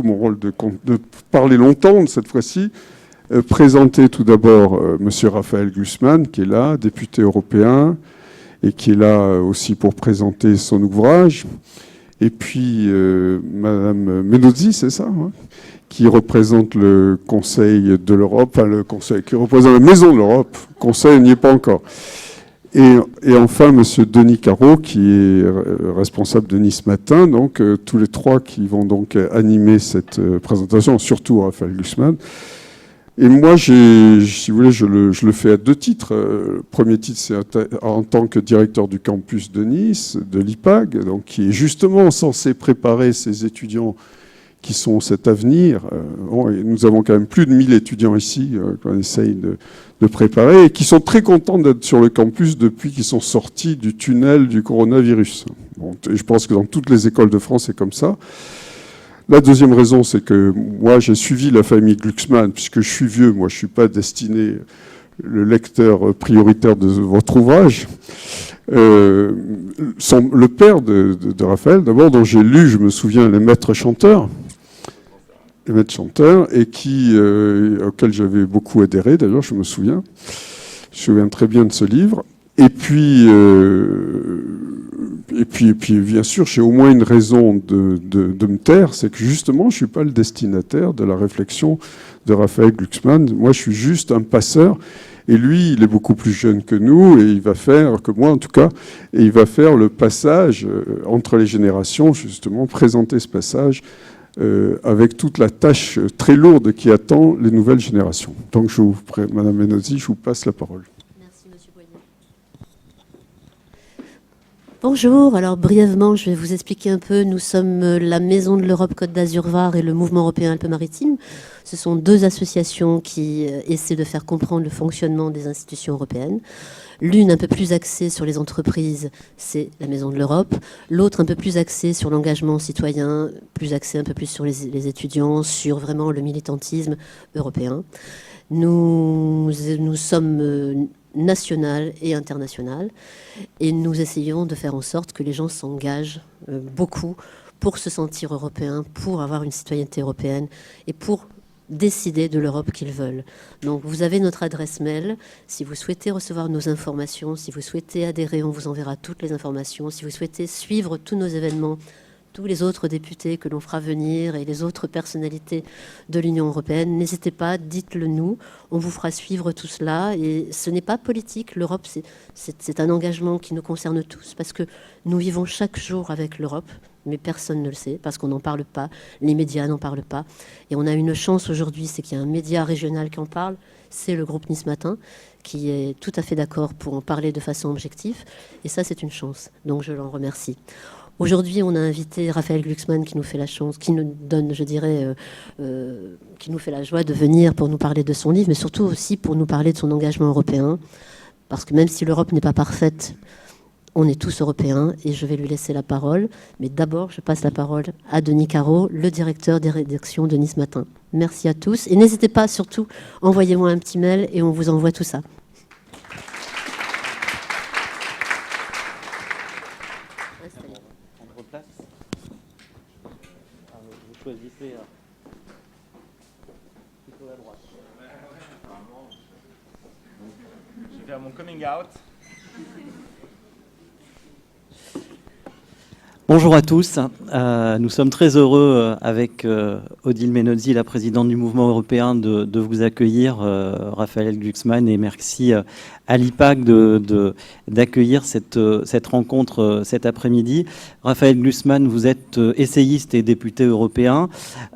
mon rôle de parler longtemps cette fois-ci. Présenter tout d'abord Monsieur Raphaël Glucksmann, qui est là, député européen, et qui est là aussi pour présenter son ouvrage. Et puis Madame Menozzi, c'est ça, hein, qui représente le Conseil de l'Europe, enfin le Conseil, qui représente la Maison de l'Europe. Conseil n'y est pas encore. Et enfin, Monsieur Denis Caro, qui est responsable de Nice Matin, donc tous les trois qui vont donc animer cette présentation, surtout Raphaël Glucksmann. Et moi, si vous voulez, je le fais à deux titres. Le premier titre, c'est en tant que directeur du campus de Nice, de l'IPAG, donc qui est justement censé préparer ces étudiants qui sont cet avenir. Nous avons quand même plus de 1000 étudiants ici qu'on essaye de préparer et qui sont très contents d'être sur le campus depuis qu'ils sont sortis du tunnel du coronavirus. Bon, je pense que dans toutes les écoles de France, c'est comme ça. La deuxième raison, c'est que moi, j'ai suivi la famille Glucksmann, puisque je suis vieux. Moi, je ne suis pas destiné le lecteur prioritaire de votre ouvrage. Le père de Raphaël, d'abord, dont j'ai lu, je me souviens, Les Maîtres chanteurs, et auquel j'avais beaucoup adhéré, d'ailleurs, je me souviens très bien de ce livre. Et puis, bien sûr, j'ai au moins une raison de me taire, c'est que justement, je ne suis pas le destinataire de la réflexion de Raphaël Glucksmann. Moi, je suis juste un passeur. Et lui, il est beaucoup plus jeune que nous, et il va faire, que moi en tout cas, et il va faire le passage entre les générations, justement, présenter ce passage avec toute la tâche très lourde qui attend les nouvelles générations. Donc, Madame Menozzi, je vous passe la parole. Bonjour, alors brièvement je vais vous expliquer un peu, nous sommes la Maison de l'Europe Côte d'Azur-Var et le Mouvement Européen Alpes-Maritimes. Ce sont deux associations qui essaient de faire comprendre le fonctionnement des institutions européennes. L'une un peu plus axée sur les entreprises, c'est la Maison de l'Europe. L'autre un peu plus axée sur l'engagement citoyen, plus axée un peu plus sur les étudiants, sur vraiment le militantisme européen. Nous sommes national et international. Et nous essayons de faire en sorte que les gens s'engagent beaucoup pour se sentir européens, pour avoir une citoyenneté européenne et pour décider de l'Europe qu'ils veulent. Donc vous avez notre adresse mail. Si vous souhaitez recevoir nos informations, si vous souhaitez adhérer, on vous enverra toutes les informations. Si vous souhaitez suivre tous nos événements, tous les autres députés que l'on fera venir et les autres personnalités de l'Union européenne, n'hésitez pas, dites-le nous, on vous fera suivre tout cela. Et ce n'est pas politique, l'Europe, c'est un engagement qui nous concerne tous, parce que nous vivons chaque jour avec l'Europe, mais personne ne le sait, parce qu'on n'en parle pas, les médias n'en parlent pas. Et on a une chance aujourd'hui, c'est qu'il y a un média régional qui en parle, c'est le groupe Nice Matin, qui est tout à fait d'accord pour en parler de façon objective. Et ça, c'est une chance, donc je l'en remercie. Aujourd'hui, on a invité Raphaël Glucksmann qui nous fait la chance, qui nous donne, je dirais, qui nous fait la joie de venir pour nous parler de son livre, mais surtout aussi pour nous parler de son engagement européen. Parce que même si l'Europe n'est pas parfaite, on est tous européens et je vais lui laisser la parole. Mais d'abord, je passe la parole à Denis Caro, le directeur des rédactions de Nice Matin. Merci à tous et n'hésitez pas, surtout, envoyez-moi un petit mail et on vous envoie tout ça. Choisissez plutôt à droite. Je vais faire mon coming out. Bonjour à tous. Nous sommes très heureux avec Odile Menozzi, la présidente du Mouvement européen, de vous accueillir, Raphaël Glucksmann, et merci à l'IPAC d'accueillir cette rencontre cet après-midi. Raphaël Glucksmann, vous êtes essayiste et député européen.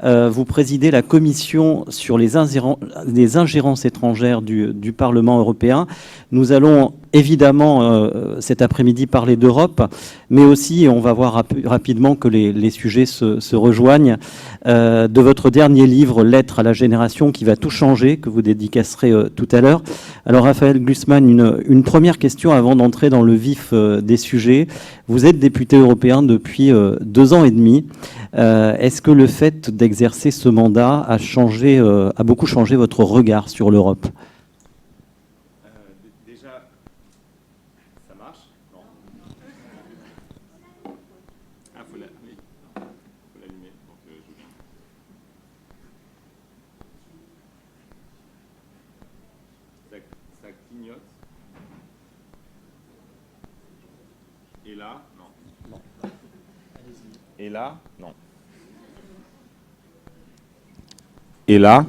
Vous présidez la commission sur les ingérences étrangères du Parlement européen. Nous allons évidemment cet après-midi parler d'Europe, mais aussi, on va voir rapidement que les sujets se rejoignent, de votre dernier livre, Lettres à la génération qui va tout changer, que vous dédicacerez tout à l'heure. Alors Raphaël Glucksmann, une première question avant d'entrer dans le vif des sujets. Vous êtes député européen depuis 2 ans et demi. Est-ce que le fait d'exercer ce mandat a beaucoup changé votre regard sur l'Europe ? Déjà, ça marche ? Non. Ah, faut l'allumer. Donc, je viens. clignote. Et là, non. Et là, non. Et là.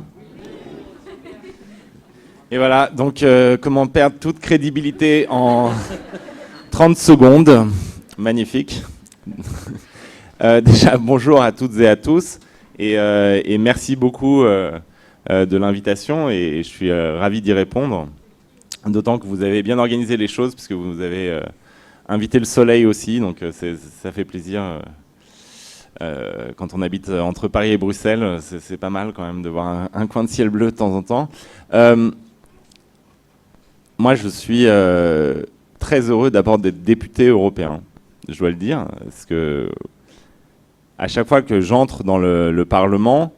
Et voilà, donc comment perdre toute crédibilité en 30 secondes. Magnifique. Déjà, bonjour à toutes et à tous. Et merci beaucoup de l'invitation. Et je suis ravi d'y répondre. D'autant que vous avez bien organisé les choses, puisque vous avez invité le soleil aussi. Donc ça fait plaisir. Quand on habite entre Paris et Bruxelles, c'est pas mal quand même de voir un coin de ciel bleu de temps en temps. Moi, je suis très heureux d'abord d'être député européen, je dois le dire, parce que à chaque fois que j'entre dans le Parlement,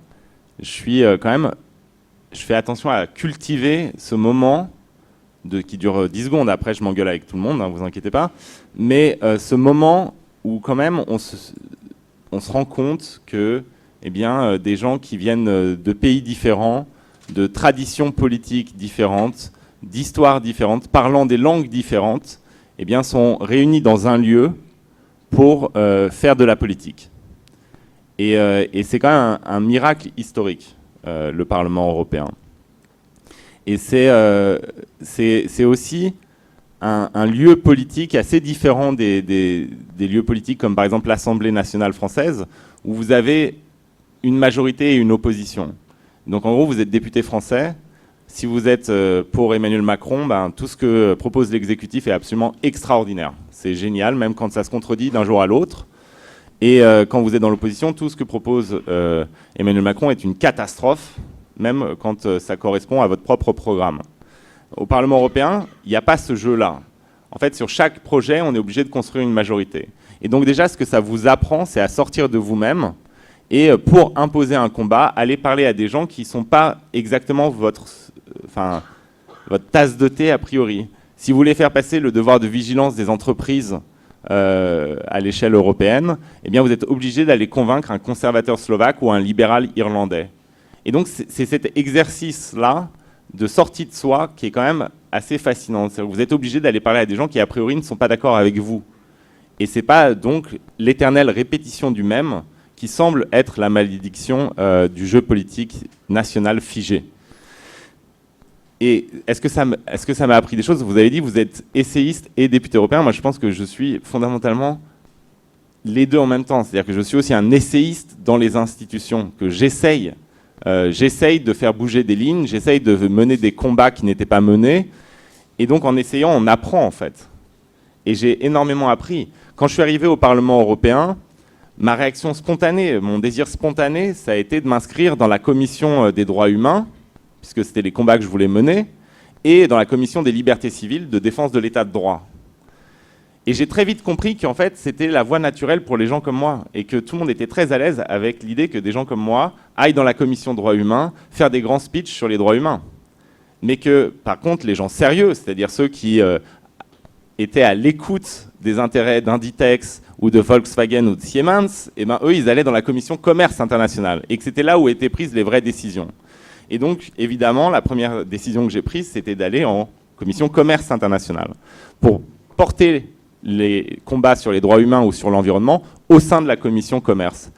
je suis je fais attention à cultiver ce moment qui dure 10 secondes. Après, je m'engueule avec tout le monde, hein, vous inquiétez pas. Mais ce moment où quand même on se rend compte que des gens qui viennent de pays différents, de traditions politiques différentes, d'histoires différentes, parlant des langues différentes, sont réunis dans un lieu pour faire de la politique. Et c'est quand même un miracle historique, le Parlement européen. Et c'est aussi un lieu politique assez différent des lieux politiques comme par exemple l'Assemblée nationale française, où vous avez une majorité et une opposition. Donc en gros, vous êtes député français. Si vous êtes pour Emmanuel Macron, tout ce que propose l'exécutif est absolument extraordinaire. C'est génial, même quand ça se contredit d'un jour à l'autre. Et quand vous êtes dans l'opposition, tout ce que propose Emmanuel Macron est une catastrophe, même quand ça correspond à votre propre programme. Au Parlement européen, il n'y a pas ce jeu-là. En fait, sur chaque projet, on est obligé de construire une majorité. Et donc déjà, ce que ça vous apprend, c'est à sortir de vous-même et pour imposer un combat, aller parler à des gens qui ne sont pas exactement votre tasse de thé a priori. Si vous voulez faire passer le devoir de vigilance des entreprises à l'échelle européenne, vous êtes obligé d'aller convaincre un conservateur slovaque ou un libéral irlandais. Et donc c'est cet exercice-là de sortie de soi qui est quand même assez fascinant. Vous êtes obligé d'aller parler à des gens qui a priori ne sont pas d'accord avec vous. Et c'est pas donc l'éternelle répétition du même qui semble être la malédiction du jeu politique national figé. Et est-ce que ça m'a appris des choses? Vous avez dit vous êtes essayiste et député européen. Moi, je pense que je suis fondamentalement les deux en même temps. C'est-à-dire que je suis aussi un essayiste dans les institutions, que j'essaye de faire bouger des lignes, j'essaye de mener des combats qui n'étaient pas menés. Et donc, en essayant, on apprend, en fait. Et j'ai énormément appris. Quand je suis arrivé au Parlement européen, ma réaction spontanée, mon désir spontané, ça a été de m'inscrire dans la commission des droits humains, puisque c'était les combats que je voulais mener, et dans la commission des libertés civiles de défense de l'état de droit. Et j'ai très vite compris qu'en fait, c'était la voie naturelle pour les gens comme moi, et que tout le monde était très à l'aise avec l'idée que des gens comme moi aillent dans la commission droits humains, faire des grands speeches sur les droits humains. Mais que, par contre, les gens sérieux, c'est-à-dire ceux qui étaient à l'écoute des intérêts d'Inditex ou de Volkswagen ou de Siemens, eux, ils allaient dans la commission commerce international, et que c'était là où étaient prises les vraies décisions. Et donc, évidemment, la première décision que j'ai prise, c'était d'aller en commission commerce international, pour porter les combats sur les droits humains ou sur l'environnement au sein de la commission commerce.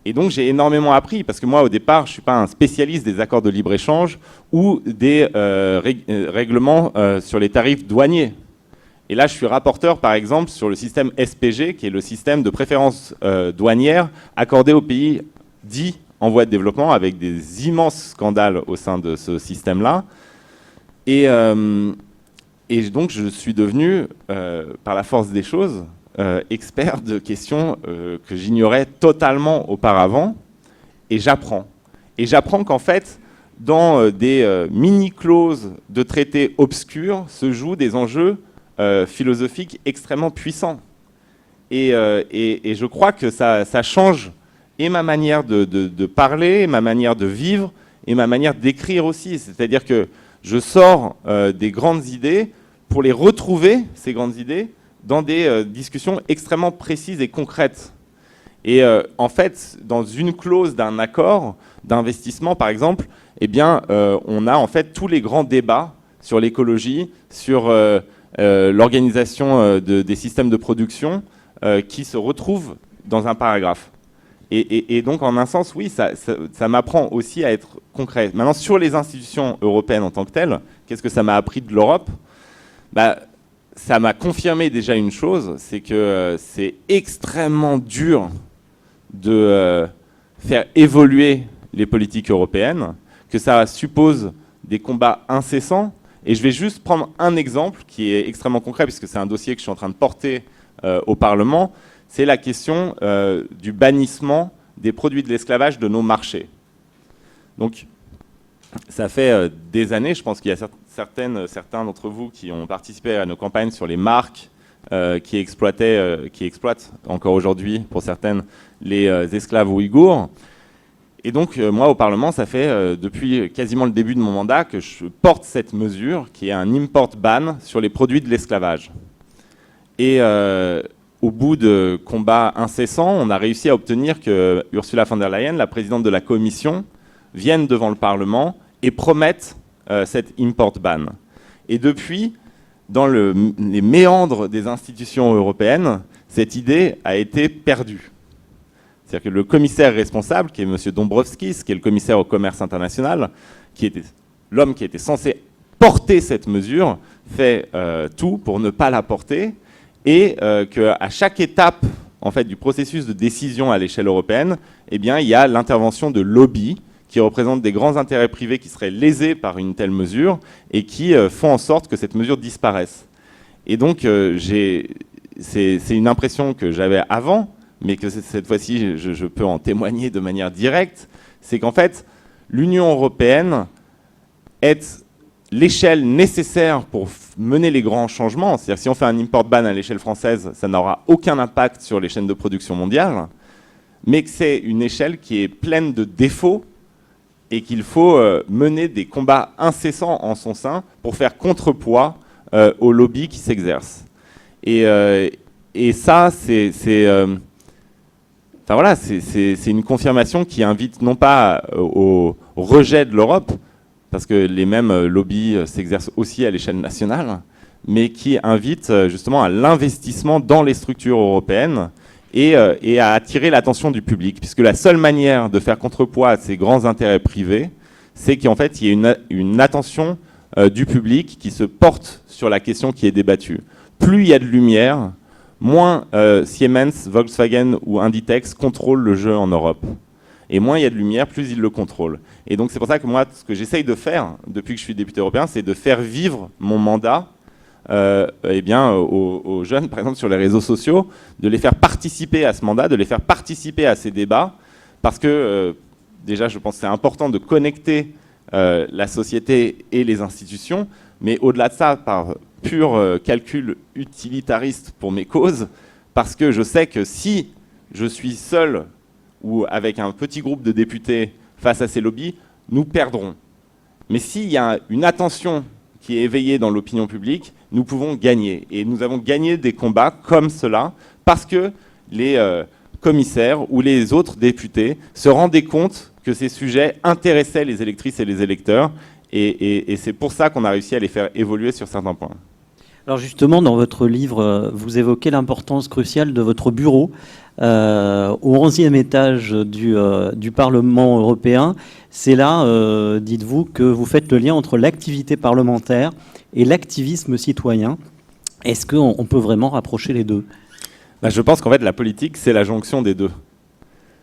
Et donc j'ai énormément appris, parce que moi au départ je ne suis pas un spécialiste des accords de libre-échange ou des règlements sur les tarifs douaniers. Et là je suis rapporteur par exemple sur le système SPG, qui est le système de préférence douanière accordé aux pays dits en voie de développement, avec des immenses scandales au sein de ce système-là. Et donc, je suis devenu, par la force des choses, expert de questions que j'ignorais totalement auparavant. Et j'apprends. Et j'apprends qu'en fait, dans des mini-clauses de traités obscurs, se jouent des enjeux philosophiques extrêmement puissants. Et je crois que ça change et ma manière de parler, ma manière de vivre, et ma manière d'écrire aussi. C'est-à-dire que je sors des grandes idées pour les retrouver, ces grandes idées, dans des discussions extrêmement précises et concrètes. Et en fait, dans une clause d'un accord d'investissement, par exemple, on a en fait tous les grands débats sur l'écologie, sur l'organisation des systèmes de production qui se retrouvent dans un paragraphe. Et donc, en un sens, oui, ça m'apprend aussi à être concret. Maintenant, sur les institutions européennes en tant que telles, qu'est-ce que ça m'a appris de l'Europe ? Ça m'a confirmé déjà une chose, c'est que c'est extrêmement dur de faire évoluer les politiques européennes, que ça suppose des combats incessants. Et je vais juste prendre un exemple qui est extrêmement concret, puisque c'est un dossier que je suis en train de porter au Parlement. C'est la question du bannissement des produits de l'esclavage de nos marchés. Donc, ça fait des années, je pense qu'il y a certains d'entre vous qui ont participé à nos campagnes sur les marques qui exploitent encore aujourd'hui, pour certaines, les esclaves ouïghours. Et donc, moi, au Parlement, ça fait depuis quasiment le début de mon mandat que je porte cette mesure, qui est un import ban sur les produits de l'esclavage. Et au bout de combats incessants, on a réussi à obtenir que Ursula von der Leyen, la présidente de la Commission, vienne devant le Parlement et promette cet import ban. Et depuis, dans les méandres des institutions européennes, cette idée a été perdue. C'est-à-dire que le commissaire responsable, qui est M. Dombrovskis, qui est le commissaire au commerce international, qui était l'homme qui était censé porter cette mesure, fait tout pour ne pas la porter, et qu'à chaque étape en fait, du processus de décision à l'échelle européenne, eh bien, il y a l'intervention de lobbies qui représentent des grands intérêts privés qui seraient lésés par une telle mesure et qui font en sorte que cette mesure disparaisse. Et donc, c'est une impression que j'avais avant, mais que cette fois-ci, je peux en témoigner de manière directe, c'est qu'en fait, l'Union européenne est l'échelle nécessaire pour mener les grands changements. C'est-à-dire que si on fait un import ban à l'échelle française, ça n'aura aucun impact sur les chaînes de production mondiales, mais que c'est une échelle qui est pleine de défauts et qu'il faut mener des combats incessants en son sein pour faire contrepoids aux lobbies qui s'exercent. Et ça, enfin voilà, c'est une confirmation qui invite non pas au rejet de l'Europe, parce que les mêmes lobbies s'exercent aussi à l'échelle nationale, mais qui invite justement à l'investissement dans les structures européennes et à attirer l'attention du public, puisque la seule manière de faire contrepoids à ces grands intérêts privés, c'est qu'en fait, il y ait une attention du public qui se porte sur la question qui est débattue. Plus il y a de lumière, moins Siemens, Volkswagen ou Inditex contrôlent le jeu en Europe. Et moins il y a de lumière, plus ils le contrôlent. Et donc c'est pour ça que moi, ce que j'essaye de faire, depuis que je suis député européen, c'est de faire vivre mon mandat aux jeunes, par exemple sur les réseaux sociaux, de les faire participer à ce mandat, de les faire participer à ces débats, parce que déjà je pense que c'est important de connecter la société et les institutions, mais au-delà de ça, par pur calcul utilitariste pour mes causes, parce que je sais que si je suis seul ou avec un petit groupe de députés face à ces lobbies, nous perdrons. Mais s'il y a une attention qui est éveillée dans l'opinion publique, nous pouvons gagner. Et nous avons gagné des combats comme cela parce que les commissaires ou les autres députés se rendaient compte que ces sujets intéressaient les électrices et les électeurs. Et c'est pour ça qu'on a réussi à les faire évoluer sur certains points. Alors justement, dans votre livre, vous évoquez l'importance cruciale de votre bureau au 11e étage du Parlement européen. C'est là, dites-vous, que vous faites le lien entre l'activité parlementaire et l'activisme citoyen. Est-ce qu'on peut vraiment rapprocher les deux ? Je pense qu'en fait, la politique, c'est la jonction des deux.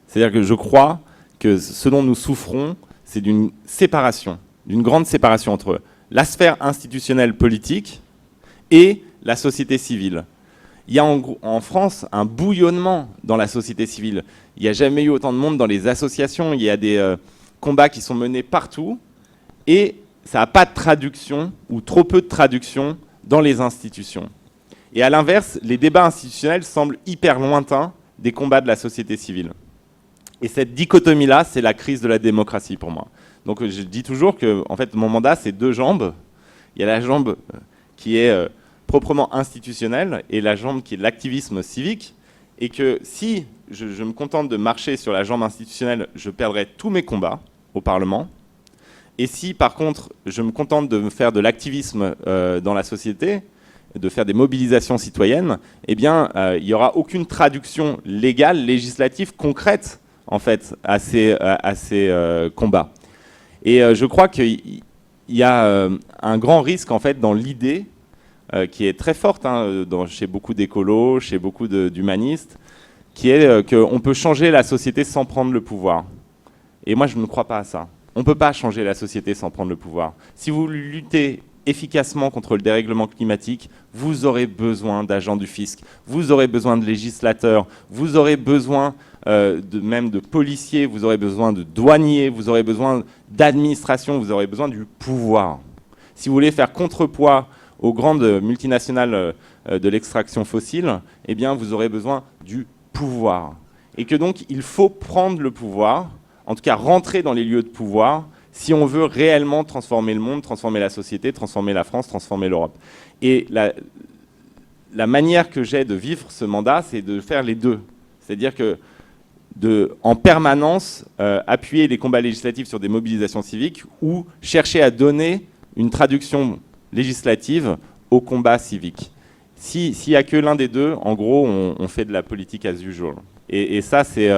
C'est-à-dire que je crois que ce dont nous souffrons, c'est d'une séparation, d'une grande séparation entre la sphère institutionnelle politique et la société civile. Il y a en France un bouillonnement dans la société civile. Il n'y a jamais eu autant de monde dans les associations. Il y a des combats qui sont menés partout. Et ça n'a pas de traduction, ou trop peu de traduction, dans les institutions. Et à l'inverse, les débats institutionnels semblent hyper lointains des combats de la société civile. Et cette dichotomie-là, c'est la crise de la démocratie pour moi. Donc je dis toujours que en fait, mon mandat, c'est deux jambes. Il y a la jambe qui est proprement institutionnelle et la jambe qui est l'activisme civique, et que si je me contente de marcher sur la jambe institutionnelle, je perdrai tous mes combats au Parlement, Et si, par contre, je me contente de faire de l'activisme dans la société, de faire des mobilisations citoyennes, eh bien, il n'y aura aucune traduction légale, législative, concrète, en fait, à ces combats. Et je crois qu'il y a un grand risque, en fait, dans l'idée, qui est très forte chez beaucoup d'écolos, chez beaucoup d'humanistes, qui est qu'on peut changer la société sans prendre le pouvoir. Et moi, je ne crois pas à ça. On ne peut pas changer la société sans prendre le pouvoir. Si vous luttez efficacement contre le dérèglement climatique, vous aurez besoin d'agents du fisc, vous aurez besoin de législateurs, vous aurez besoin même de policiers, vous aurez besoin de douaniers, vous aurez besoin d'administration, vous aurez besoin du pouvoir. Si vous voulez faire contrepoids aux grandes multinationales de l'extraction fossile, eh bien, vous aurez besoin du pouvoir. Et que donc, il faut prendre le pouvoir, en tout cas rentrer dans les lieux de pouvoir, si on veut réellement transformer le monde, transformer la société, transformer la France, transformer l'Europe. Et la manière que j'ai de vivre ce mandat, c'est de faire les deux. C'est-à-dire que en permanence, appuyer les combats législatifs sur des mobilisations civiques ou chercher à donner une traduction législative au combat civique. S'il n'y a que l'un des deux, en gros, on fait de la politique as usual. Et ça, c'est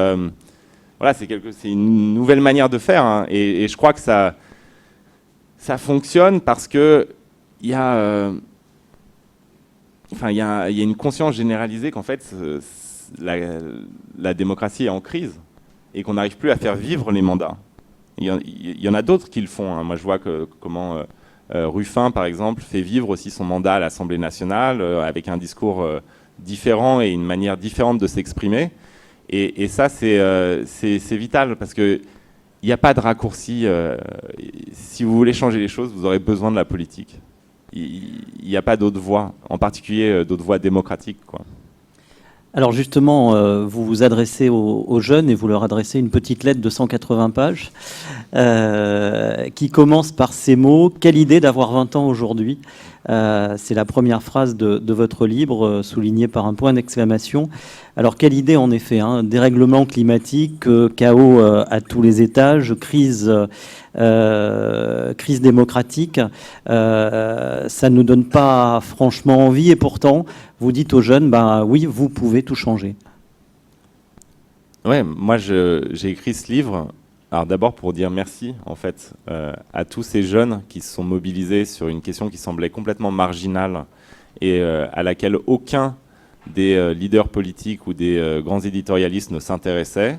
une nouvelle manière de faire. Hein. Et je crois que ça fonctionne parce qu'il y a une conscience généralisée qu'en fait, la démocratie est en crise et qu'on n'arrive plus à faire vivre les mandats. Il y en a d'autres qui le font. Hein. Moi, je vois comment Ruffin, par exemple, fait vivre aussi son mandat à l'Assemblée nationale avec un discours différent et une manière différente de s'exprimer. Et ça, c'est vital parce qu'il n'y a pas de raccourci. Si vous voulez changer les choses, vous aurez besoin de la politique. Il n'y a pas d'autre voie, en particulier d'autres voies démocratiques, quoi. Alors justement, vous vous adressez aux jeunes et vous leur adressez une petite lettre de 180 pages qui commence par ces mots « Quelle idée d'avoir 20 ans aujourd'hui ?» C'est la première phrase de votre livre, soulignée par un point d'exclamation. Alors quelle idée en effet, hein, dérèglement climatique, chaos à tous les étages, crise démocratique, ça ne nous donne pas franchement envie et pourtant vous dites aux jeunes, oui, vous pouvez tout changer. Ouais, moi j'ai écrit ce livre, alors d'abord pour dire merci en fait à tous ces jeunes qui se sont mobilisés sur une question qui semblait complètement marginale et à laquelle aucun des leaders politiques ou des grands éditorialistes ne s'intéressait,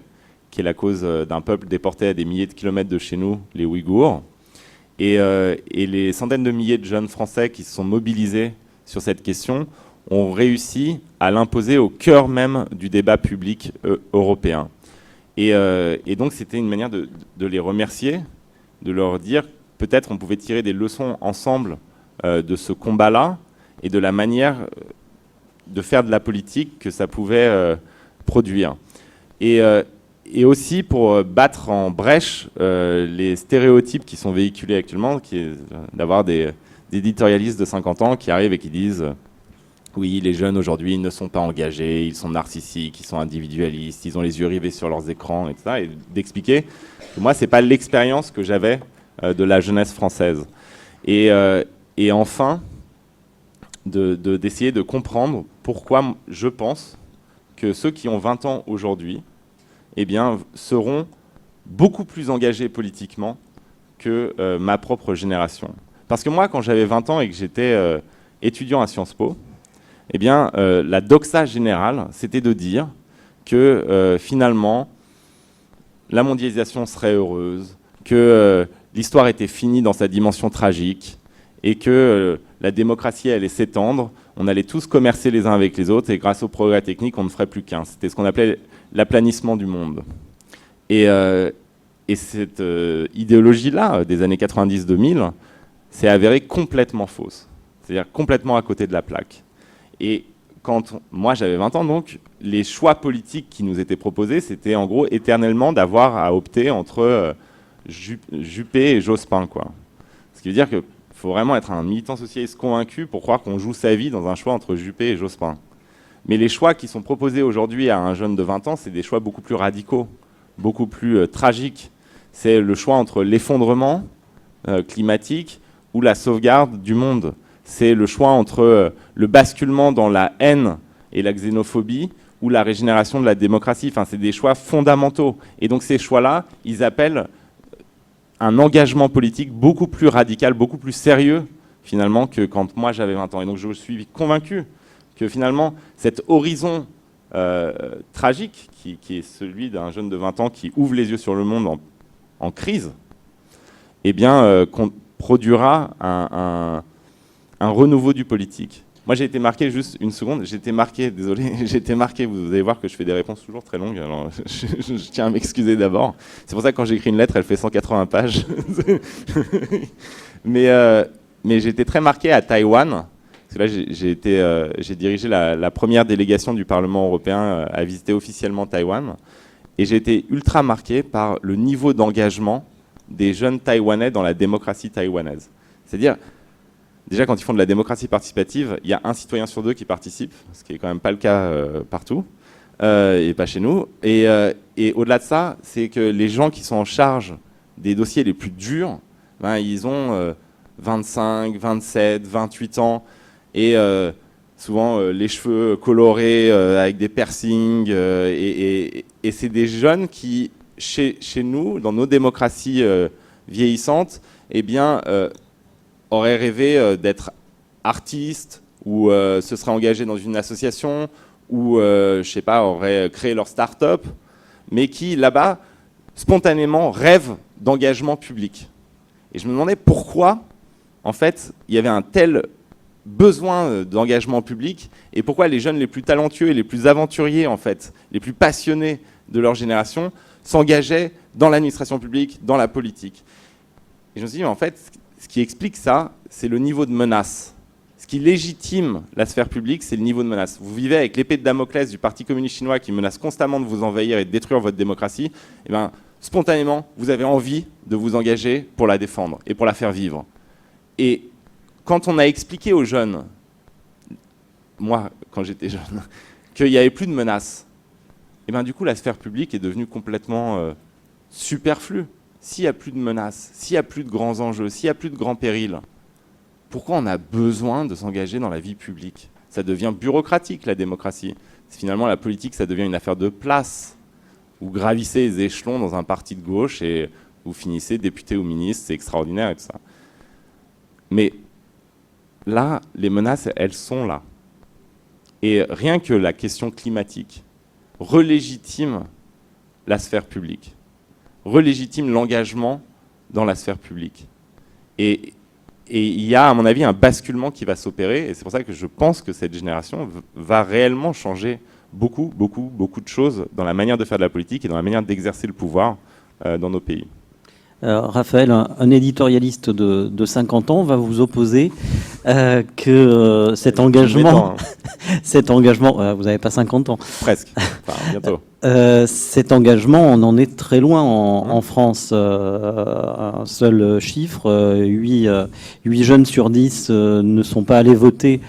qui est la cause d'un peuple déporté à des milliers de kilomètres de chez nous, les Ouïghours, et les centaines de milliers de jeunes Français qui se sont mobilisés sur cette question ont réussi à l'imposer au cœur même du débat public européen. Et donc c'était une manière de les remercier, de leur dire peut-être on pouvait tirer des leçons ensemble de ce combat-là et de la manière de faire de la politique que ça pouvait produire. Et aussi pour battre en brèche les stéréotypes qui sont véhiculés actuellement, qui est d'avoir des éditorialistes de 50 ans qui arrivent et qui disent oui, les jeunes aujourd'hui ne sont pas engagés, ils sont narcissiques, ils sont individualistes, ils ont les yeux rivés sur leurs écrans, etc. Et d'expliquer que moi, ce n'est pas l'expérience que j'avais de la jeunesse française. Et enfin, d'essayer de comprendre pourquoi je pense que ceux qui ont 20 ans aujourd'hui eh bien, seront beaucoup plus engagés politiquement que ma propre génération. Parce que moi, quand j'avais 20 ans et que j'étais étudiant à Sciences Po, eh bien, la doxa générale, c'était de dire que finalement, la mondialisation serait heureuse, que l'histoire était finie dans sa dimension tragique et que la démocratie allait s'étendre, on allait tous commercer les uns avec les autres et grâce au progrès technique, on ne ferait plus qu'un. C'était ce qu'on appelait l'aplanissement du monde. Et cette idéologie-là, des années 90-2000, s'est avérée complètement fausse, c'est-à-dire complètement à côté de la plaque. Et quand moi j'avais 20 ans, donc, les choix politiques qui nous étaient proposés, c'était en gros éternellement d'avoir à opter entre Juppé et Jospin, quoi. Ce qui veut dire qu'il faut vraiment être un militant socialiste convaincu pour croire qu'on joue sa vie dans un choix entre Juppé et Jospin. Mais les choix qui sont proposés aujourd'hui à un jeune de 20 ans, c'est des choix beaucoup plus radicaux, beaucoup plus tragiques. C'est le choix entre l'effondrement climatique ou la sauvegarde du monde. C'est le choix entre le basculement dans la haine et la xénophobie ou la régénération de la démocratie. Enfin, c'est des choix fondamentaux. Et donc ces choix-là, ils appellent un engagement politique beaucoup plus radical, beaucoup plus sérieux, finalement, que quand moi j'avais 20 ans. Et donc je suis convaincu que finalement, cet horizon tragique, qui est celui d'un jeune de 20 ans qui ouvre les yeux sur le monde en crise, eh bien, qu'on produira un renouveau du politique. Moi, j'ai été marqué, juste une seconde, j'ai été marqué, vous allez voir que je fais des réponses toujours très longues, alors je tiens à m'excuser d'abord. C'est pour ça que quand j'écris une lettre, elle fait 180 pages. Mais j'ai été très marqué à Taïwan, parce que là, j'ai dirigé la première délégation du Parlement européen à visiter officiellement Taïwan, et j'ai été ultra marqué par le niveau d'engagement des jeunes Taïwanais dans la démocratie taïwanaise. C'est-à-dire, déjà, quand ils font de la démocratie participative, il y a un citoyen sur 2 qui participe, ce qui n'est quand même pas le cas partout, et pas chez nous. Et au-delà de ça, c'est que les gens qui sont en charge des dossiers les plus durs, ben, ils ont 25, 27, 28 ans, et souvent les cheveux colorés avec des piercings, et c'est des jeunes qui, chez nous, dans nos démocraties vieillissantes, eh bien, auraient rêvé d'être artistes ou se seraient engagés dans une association ou, je sais pas, auraient créé leur start-up, mais qui, là-bas, spontanément rêvent d'engagement public. Et je me demandais pourquoi, en fait, il y avait un tel besoin d'engagement public et pourquoi les jeunes les plus talentueux et les plus aventuriers, en fait, les plus passionnés de leur génération, s'engageaient dans l'administration publique, dans la politique. Et je me suis dit, en fait, ce qui explique ça, c'est le niveau de menace. Ce qui légitime la sphère publique, c'est le niveau de menace. Vous vivez avec l'épée de Damoclès du Parti communiste chinois qui menace constamment de vous envahir et de détruire votre démocratie. Et bien, spontanément, vous avez envie de vous engager pour la défendre et pour la faire vivre. Et quand on a expliqué aux jeunes, moi, quand j'étais jeune, qu'il n'y avait plus de menace, et bien du coup, la sphère publique est devenue complètement superflue. S'il n'y a plus de menaces, s'il n'y a plus de grands enjeux, s'il n'y a plus de grands périls, pourquoi on a besoin de s'engager dans la vie publique? Ça devient bureaucratique, la démocratie. Finalement, la politique, ça devient une affaire de place. Vous gravissez les échelons dans un parti de gauche et vous finissez député ou ministre, c'est extraordinaire et tout ça. Mais là, les menaces, elles sont là. Et rien que la question climatique relégitime la sphère publique, relégitime l'engagement dans la sphère publique. Et il y a, à mon avis, un basculement qui va s'opérer, et c'est pour ça que je pense que cette génération va réellement changer beaucoup de choses dans la manière de faire de la politique et dans la manière d'exercer le pouvoir dans nos pays. Raphaël, un éditorialiste de 50 ans va vous opposer que cet engagement, vous n'avez pas 50 ans. Presque, enfin, bientôt. Cet engagement, on en est très loin en France. Un seul chiffre, 8 jeunes sur 10 ne sont pas allés voter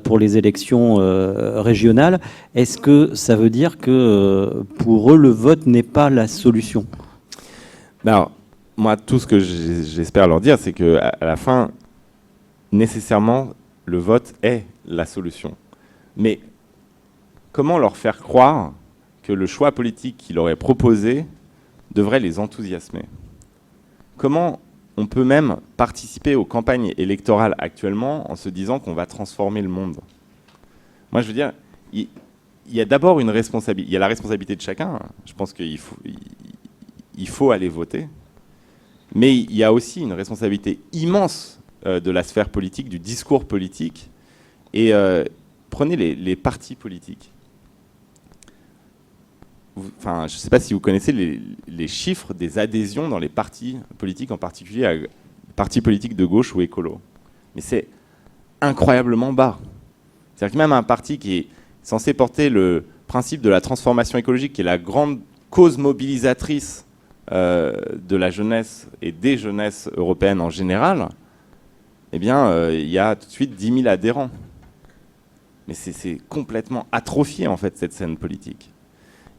pour les élections régionales. Est-ce que ça veut dire que pour eux, le vote n'est pas la solution? Alors, moi, tout ce que j'espère leur dire, c'est qu'à la fin, nécessairement, le vote est la solution. Mais comment leur faire croire que le choix politique qu'il aurait proposé devrait les enthousiasmer? Comment on peut même participer aux campagnes électorales actuellement en se disant qu'on va transformer le monde? Moi, je veux dire, il y a d'abord une responsabilité. Il y a la responsabilité de chacun. Je pense qu'il faut aller voter. Mais il y a aussi une responsabilité immense de la sphère politique, du discours politique. Et prenez les partis politiques. Enfin, je ne sais pas si vous connaissez les chiffres des adhésions dans les partis politiques, en particulier à partis politiques de gauche ou écolo. Mais c'est incroyablement bas. C'est-à-dire que même un parti qui est censé porter le principe de la transformation écologique, qui est la grande cause mobilisatrice de la jeunesse et des jeunesses européennes en général, eh bien, il y a tout de suite 10 000 adhérents. Mais c'est complètement atrophié, en fait, cette scène politique.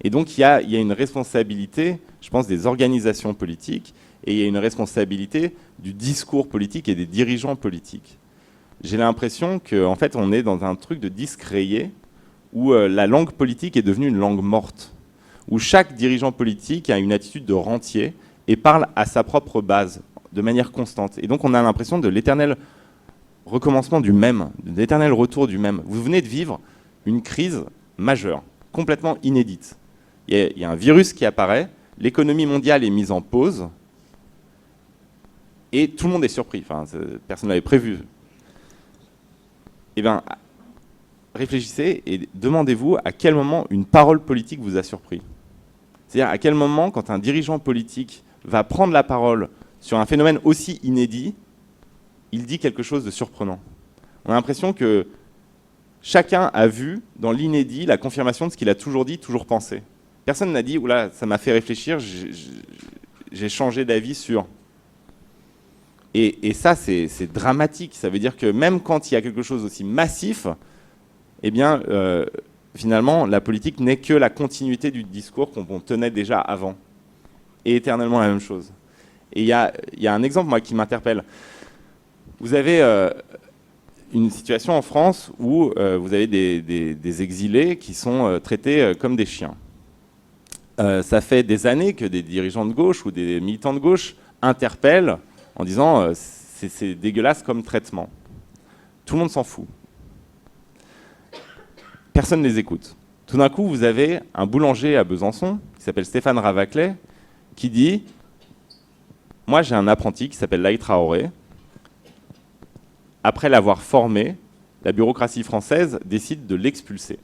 Et donc, il y a une responsabilité, je pense, des organisations politiques et il y a une responsabilité du discours politique et des dirigeants politiques. J'ai l'impression qu'en fait, on est dans un truc de disque rayé où la langue politique est devenue une langue morte, où chaque dirigeant politique a une attitude de rentier et parle à sa propre base, de manière constante. Et donc on a l'impression de l'éternel recommencement du même, de l'éternel retour du même. Vous venez de vivre une crise majeure, complètement inédite. Il y a un virus qui apparaît, l'économie mondiale est mise en pause, et tout le monde est surpris. Enfin, personne ne l'avait prévu. Eh bien, réfléchissez et demandez-vous à quel moment une parole politique vous a surpris. C'est-à-dire à quel moment, quand un dirigeant politique va prendre la parole sur un phénomène aussi inédit, il dit quelque chose de surprenant. On a l'impression que chacun a vu dans l'inédit la confirmation de ce qu'il a toujours dit, toujours pensé. Personne n'a dit « Oula, ça m'a fait réfléchir, j'ai changé d'avis sur… » Et ça, c'est dramatique. Ça veut dire que même quand il y a quelque chose aussi massif, eh bien, finalement, la politique n'est que la continuité du discours qu'on tenait déjà avant. Et éternellement la même chose. Et il y a un exemple, moi, qui m'interpelle. Vous avez une situation en France où vous avez des exilés qui sont traités comme des chiens. Ça fait des années que des dirigeants de gauche ou des militants de gauche interpellent en disant c'est dégueulasse comme traitement. Tout le monde s'en fout. Personne ne les écoute. Tout d'un coup, vous avez un boulanger à Besançon, qui s'appelle Stéphane Ravaclet, qui dit « Moi, j'ai un apprenti qui s'appelle Laït Traoré. Après l'avoir formé, la bureaucratie française décide de l'expulser. »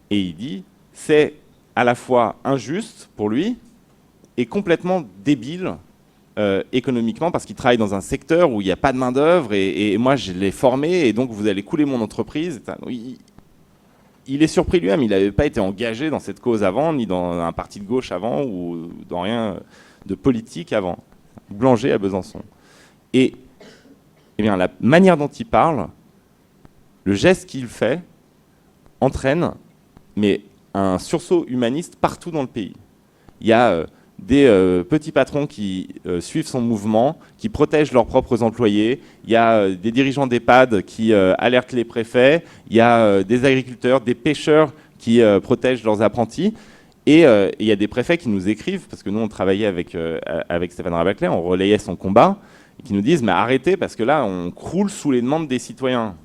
Et il dit « C'est à la fois injuste pour lui et complètement débile économiquement parce qu'il travaille dans un secteur où il n'y a pas de main-d'œuvre et moi je l'ai formé et donc vous allez couler mon entreprise. » Il est surpris lui-même, il n'avait pas été engagé dans cette cause avant, ni dans un parti de gauche avant ou dans rien de politique avant. Boulanger à Besançon. Et eh bien, la manière dont il parle, le geste qu'il fait, entraîne mais un sursaut humaniste partout dans le pays. Il y a des petits patrons qui suivent son mouvement, qui protègent leurs propres employés. Il y a des dirigeants d'EHPAD qui alertent les préfets. Il y a des agriculteurs, des pêcheurs qui protègent leurs apprentis. Et il y a des préfets qui nous écrivent, parce que nous, on travaillait avec Stéphane Ravaclet, on relayait son combat, et qui nous disent « mais arrêtez, parce que là, on croule sous les demandes des citoyens ».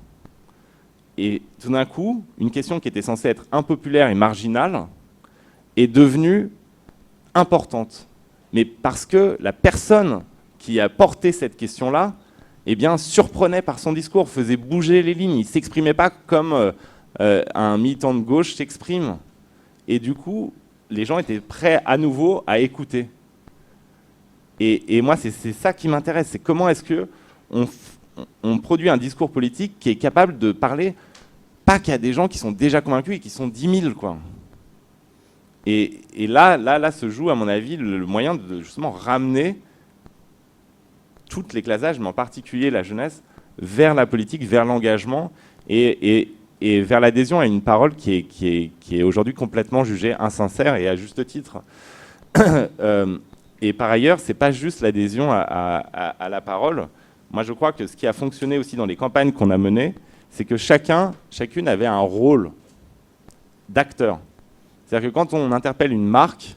Et tout d'un coup, une question qui était censée être impopulaire et marginale est devenue importante. Mais parce que la personne qui a porté cette question-là, eh bien, surprenait par son discours, faisait bouger les lignes. Il ne s'exprimait pas comme un militant de gauche s'exprime. Et du coup, les gens étaient prêts à nouveau à écouter. Et moi, c'est ça qui m'intéresse. C'est comment est-ce qu'on produit un discours politique qui est capable de parler, pas qu'à des gens qui sont déjà convaincus et qui sont 10 000, quoi. Et là se joue, à mon avis, le moyen de justement ramener toutes les classes d'âge, mais en particulier la jeunesse, vers la politique, vers l'engagement et vers l'adhésion à une parole qui est aujourd'hui complètement jugée insincère et à juste titre. Et par ailleurs, ce n'est pas juste l'adhésion à la parole. Moi, je crois que ce qui a fonctionné aussi dans les campagnes qu'on a menées, c'est que chacune avait un rôle d'acteur. C'est-à-dire que quand on interpelle une marque,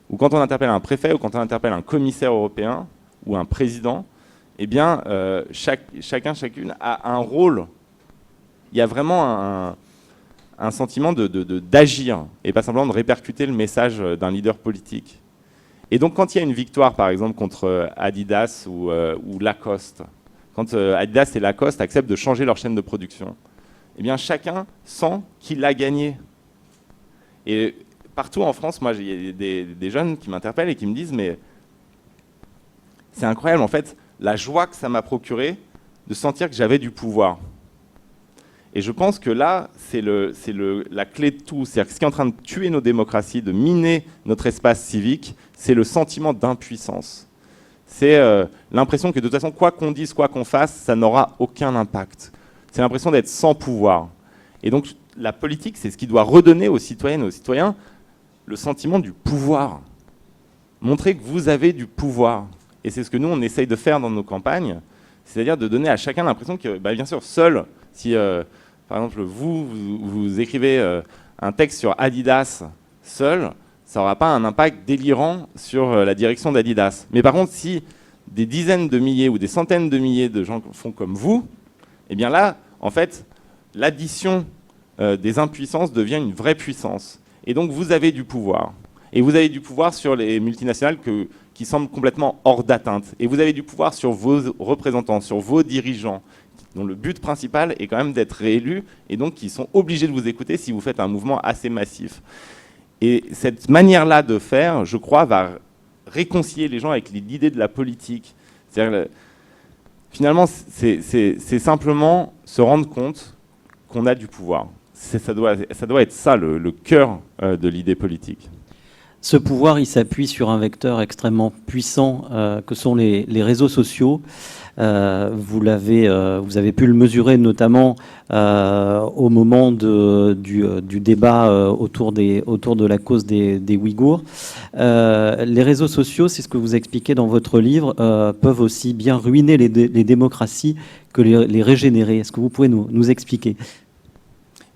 ou quand on interpelle un préfet, ou quand on interpelle un commissaire européen, ou un président, eh bien, chacune a un rôle. Il y a vraiment un sentiment d'agir, et pas simplement de répercuter le message d'un leader politique. Et donc, quand il y a une victoire, par exemple, contre Adidas ou Lacoste, quand Adidas et Lacoste acceptent de changer leur chaîne de production, eh bien, chacun sent qu'il a gagné. Et partout en France, moi, il y a des jeunes qui m'interpellent et qui me disent « mais c'est incroyable, en fait, la joie que ça m'a procuré de sentir que j'avais du pouvoir ». Et je pense que là, c'est la clé de tout. C'est-à-dire que ce qui est en train de tuer nos démocraties, de miner notre espace civique, c'est le sentiment d'impuissance. C'est l'impression que de toute façon, quoi qu'on dise, quoi qu'on fasse, ça n'aura aucun impact. C'est l'impression d'être sans pouvoir. Et donc, la politique, c'est ce qui doit redonner aux citoyennes et aux citoyens le sentiment du pouvoir. Montrer que vous avez du pouvoir. Et c'est ce que nous, on essaye de faire dans nos campagnes, c'est-à-dire de donner à chacun l'impression que, bien sûr, seul, si, par exemple, vous écrivez un texte sur Adidas seul, ça n'aura pas un impact délirant sur la direction d'Adidas. Mais par contre, si des dizaines de milliers ou des centaines de milliers de gens font comme vous, eh bien là, en fait, l'addition des impuissances devient une vraie puissance. Et donc, vous avez du pouvoir. Et vous avez du pouvoir sur les multinationales qui semblent complètement hors d'atteinte. Et vous avez du pouvoir sur vos représentants, sur vos dirigeants, dont le but principal est quand même d'être réélus, et donc qui sont obligés de vous écouter si vous faites un mouvement assez massif. Et cette manière-là de faire, je crois, va réconcilier les gens avec l'idée de la politique. C'est-à-dire, finalement, c'est simplement se rendre compte qu'on a du pouvoir. Ça doit être ça, le cœur de l'idée politique. Ce pouvoir, il s'appuie sur un vecteur extrêmement puissant que sont les réseaux sociaux. Vous avez pu le mesurer notamment au moment du débat autour de la cause des Ouïghours. Les réseaux sociaux, c'est ce que vous expliquez dans votre livre, peuvent aussi bien ruiner les démocraties que les régénérer. Est-ce que vous pouvez nous expliquer ?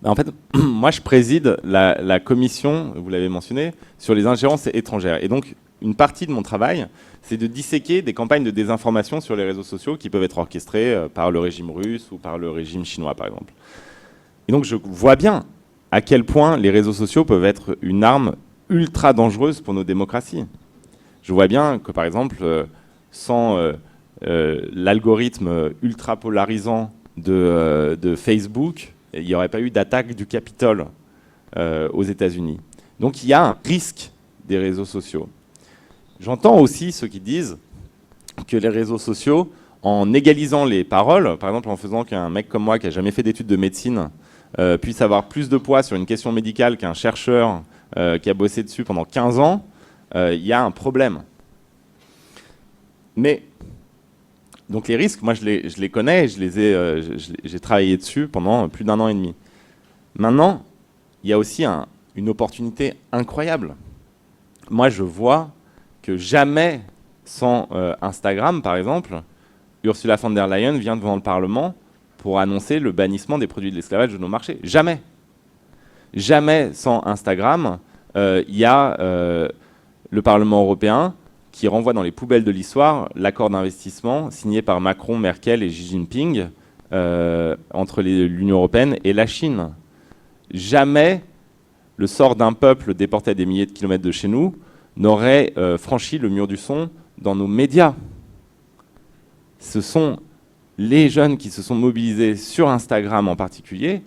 En fait, moi, je préside la commission, vous l'avez mentionné, sur les ingérences étrangères. Et donc, une partie de mon travail, c'est de disséquer des campagnes de désinformation sur les réseaux sociaux qui peuvent être orchestrées par le régime russe ou par le régime chinois, par exemple. Et donc, je vois bien à quel point les réseaux sociaux peuvent être une arme ultra dangereuse pour nos démocraties. Je vois bien que, par exemple, sans l'algorithme ultra polarisant de Facebook, il n'y aurait pas eu d'attaque du Capitole aux États-Unis. Donc il y a un risque des réseaux sociaux. J'entends aussi ceux qui disent que les réseaux sociaux, en égalisant les paroles, par exemple en faisant qu'un mec comme moi qui n'a jamais fait d'études de médecine puisse avoir plus de poids sur une question médicale qu'un chercheur qui a bossé dessus pendant 15 ans, il y a un problème. Mais donc les risques, moi je les connais, j'ai travaillé dessus pendant plus d'1 an et demi. Maintenant, il y a aussi une opportunité incroyable. Moi je vois que jamais sans Instagram, par exemple, Ursula von der Leyen vient devant le Parlement pour annoncer le bannissement des produits de l'esclavage de nos marchés. Jamais. Jamais sans Instagram, il y a le Parlement européen qui renvoie dans les poubelles de l'histoire l'accord d'investissement signé par Macron, Merkel et Xi Jinping entre l'Union européenne et la Chine. Jamais le sort d'un peuple déporté à des milliers de kilomètres de chez nous n'aurait franchi le mur du son dans nos médias. Ce sont les jeunes qui se sont mobilisés sur Instagram en particulier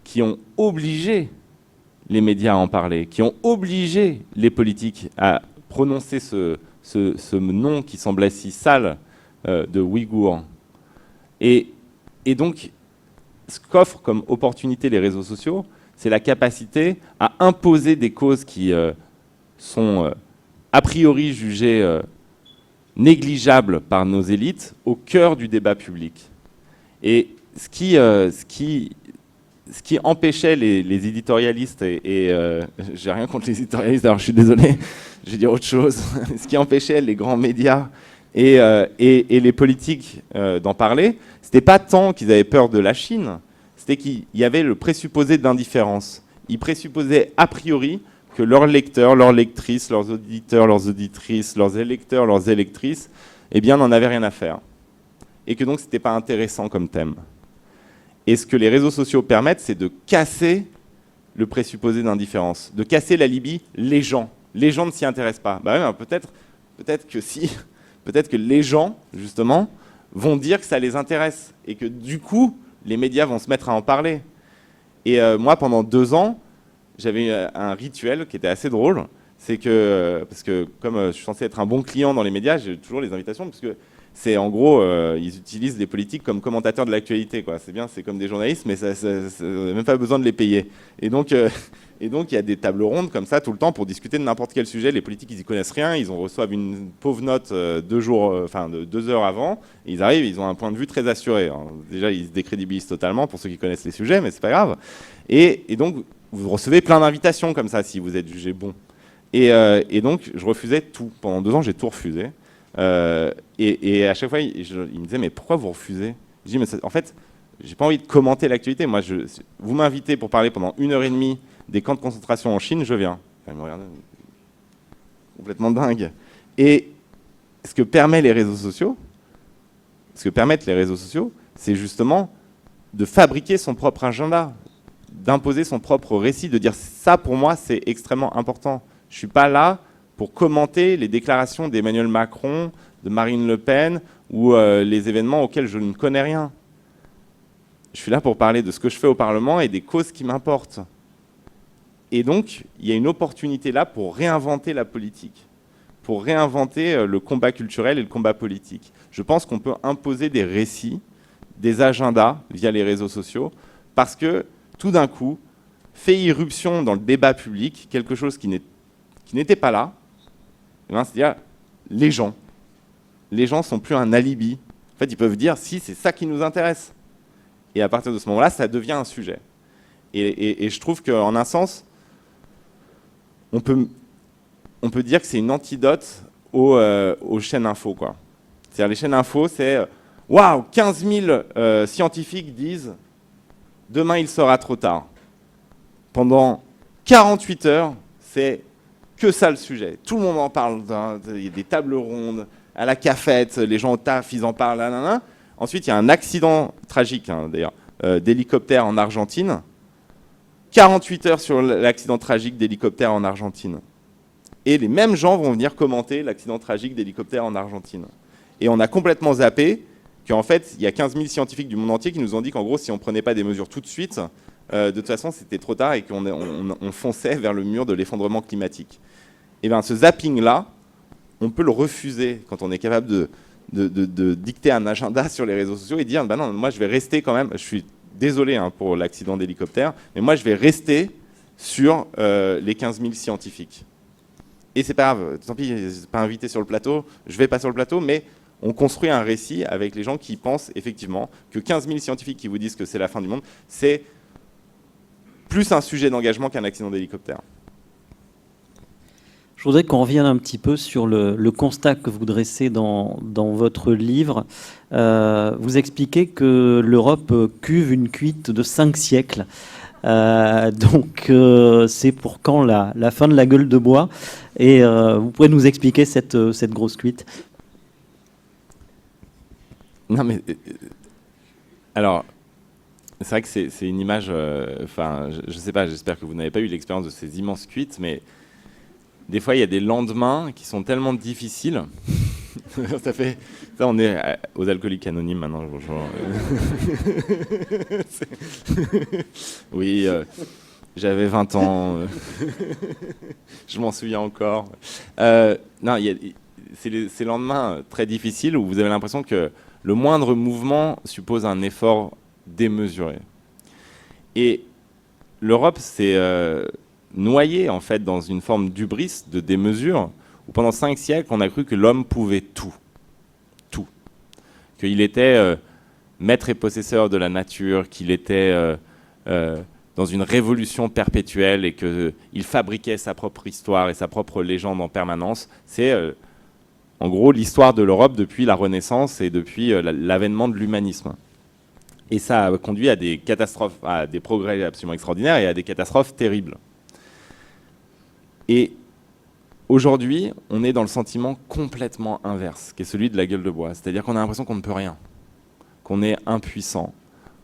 qui ont obligé les médias à en parler, qui ont obligé les politiques à prononcer ce nom qui semblait si sale de Ouïghour. Et donc, ce qu'offrent comme opportunité les réseaux sociaux, c'est la capacité à imposer des causes qui sont a priori jugées négligeables par nos élites au cœur du débat public. Et ce qui empêchait les éditorialistes, et j'ai rien contre les éditorialistes, alors je suis désolé, je vais dire autre chose, ce qui empêchait les grands médias et les politiques d'en parler, c'était pas tant qu'ils avaient peur de la Chine, c'était qu'il y avait le présupposé d'indifférence. Ils présupposaient a priori que leurs lecteurs, leurs lectrices, leurs auditeurs, leurs auditrices, leurs électeurs, leurs électrices, eh bien, n'en avaient rien à faire. Et que donc, c'était pas intéressant comme thème. Et ce que les réseaux sociaux permettent, c'est de casser le présupposé d'indifférence, de casser l'alibi les gens. Les gens ne s'y intéressent pas. Bah ouais, peut-être que si, peut-être que les gens, justement, vont dire que ça les intéresse et que du coup, les médias vont se mettre à en parler. Et moi, pendant 2 ans, j'avais un rituel qui était assez drôle. C'est que, parce que comme je suis censé être un bon client dans les médias, j'ai toujours les invitations, parce que c'est en gros, ils utilisent les politiques comme commentateurs de l'actualité, quoi. C'est bien, c'est comme des journalistes, mais ça n'a même pas besoin de les payer. Et donc, il y a des tables rondes comme ça tout le temps pour discuter de n'importe quel sujet. Les politiques, ils y connaissent rien, ils reçoivent une pauvre note 2 heures avant. Et ils arrivent, ils ont un point de vue très assuré. Alors, déjà, ils se décrédibilisent totalement pour ceux qui connaissent les sujets, mais c'est pas grave. Et donc, vous recevez plein d'invitations comme ça si vous êtes jugé bon. Et donc, je refusais tout. Pendant 2 ans, j'ai tout refusé. Et à chaque fois, il me disait, mais pourquoi vous refusez? Je dis, mais en fait, j'ai pas envie de commenter l'actualité. Moi, vous m'invitez pour parler pendant 1h30 des camps de concentration en Chine, je viens. Enfin, il me regardait, complètement dingue. Et ce que permettent les réseaux sociaux, c'est justement de fabriquer son propre agenda, d'imposer son propre récit, de dire ça pour moi c'est extrêmement important. Je ne suis pas là pour commenter les déclarations d'Emmanuel Macron, de Marine Le Pen ou les événements auxquels je ne connais rien. Je suis là pour parler de ce que je fais au Parlement et des causes qui m'importent. Et donc, il y a une opportunité là pour réinventer la politique, pour réinventer le combat culturel et le combat politique. Je pense qu'on peut imposer des récits, des agendas via les réseaux sociaux, parce que tout d'un coup, fait irruption dans le débat public quelque chose qui n'était pas là, c'est-à-dire les gens. Les gens ne sont plus un alibi. En fait, ils peuvent dire si c'est ça qui nous intéresse. Et à partir de ce moment-là, ça devient un sujet. Et je trouve qu'en un sens, on peut dire que c'est une antidote aux chaînes info, quoi. C'est-à-dire les chaînes info, c'est waouh, 15 000 scientifiques disent demain il sera trop tard. Pendant 48 heures, c'est que ça le sujet. Tout le monde en parle. Il y a des tables rondes, à la cafette, les gens au taf, ils en parlent. Nanana. Ensuite, il y a un accident tragique, d'ailleurs, d'hélicoptère en Argentine. 48 heures sur l'accident tragique d'hélicoptère en Argentine. Et les mêmes gens vont venir commenter l'accident tragique d'hélicoptère en Argentine. Et on a complètement zappé qu'en fait, il y a 15 000 scientifiques du monde entier qui nous ont dit qu'en gros, si on ne prenait pas des mesures tout de suite, de toute façon, c'était trop tard et qu'on fonçait vers le mur de l'effondrement climatique. Et bien, ce zapping-là, on peut le refuser quand on est capable de dicter un agenda sur les réseaux sociaux et dire bah non, moi je vais rester quand même, je suis désolé pour l'accident d'hélicoptère, mais moi je vais rester sur les 15 000 scientifiques. Et c'est pas grave, tant pis, c'est pas invité sur le plateau, je vais pas sur le plateau, mais on construit un récit avec les gens qui pensent effectivement que 15 000 scientifiques qui vous disent que c'est la fin du monde, c'est plus un sujet d'engagement qu'un accident d'hélicoptère. Je voudrais qu'on revienne un petit peu sur le constat que vous dressez dans votre livre. Vous expliquez que l'Europe cuve une cuite de 5 siècles. Donc c'est pour quand la fin de la gueule de bois? Et vous pouvez nous expliquer cette grosse cuite? Non mais... alors... c'est vrai que c'est une image... enfin, je sais pas, j'espère que vous n'avez pas eu l'expérience de ces immenses cuites, mais... des fois, il y a des lendemains qui sont tellement difficiles. Ça, on est aux alcooliques anonymes maintenant. Oui, j'avais 20 ans. Je m'en souviens encore. Non, c'est ces lendemains très difficiles où vous avez l'impression que le moindre mouvement suppose un effort démesuré. Et l'Europe, c'est... noyé en fait dans une forme d'hubris, de démesure, où pendant 5 siècles on a cru que l'homme pouvait tout, qu'il était maître et possesseur de la nature, qu'il était dans une révolution perpétuelle et qu'il fabriquait sa propre histoire et sa propre légende en permanence. C'est en gros l'histoire de l'Europe depuis la Renaissance et depuis l'avènement de l'humanisme. Et ça a conduit à des catastrophes, à des progrès absolument extraordinaires et à des catastrophes terribles. Et aujourd'hui, on est dans le sentiment complètement inverse, qui est celui de la gueule de bois. C'est-à-dire qu'on a l'impression qu'on ne peut rien, qu'on est impuissant,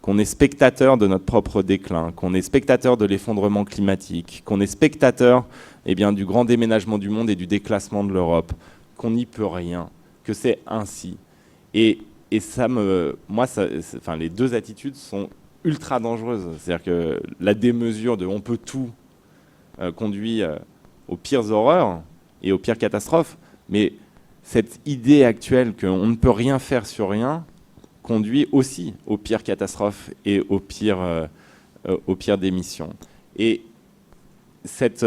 qu'on est spectateur de notre propre déclin, qu'on est spectateur de l'effondrement climatique, qu'on est spectateur du grand déménagement du monde et du déclassement de l'Europe, qu'on n'y peut rien, que c'est ainsi. Et ça les deux attitudes sont ultra dangereuses. C'est-à-dire que la démesure de « on peut tout » conduit... aux pires horreurs et aux pires catastrophes, mais cette idée actuelle qu'on ne peut rien faire sur rien conduit aussi aux pires catastrophes et aux pires démissions. Et cette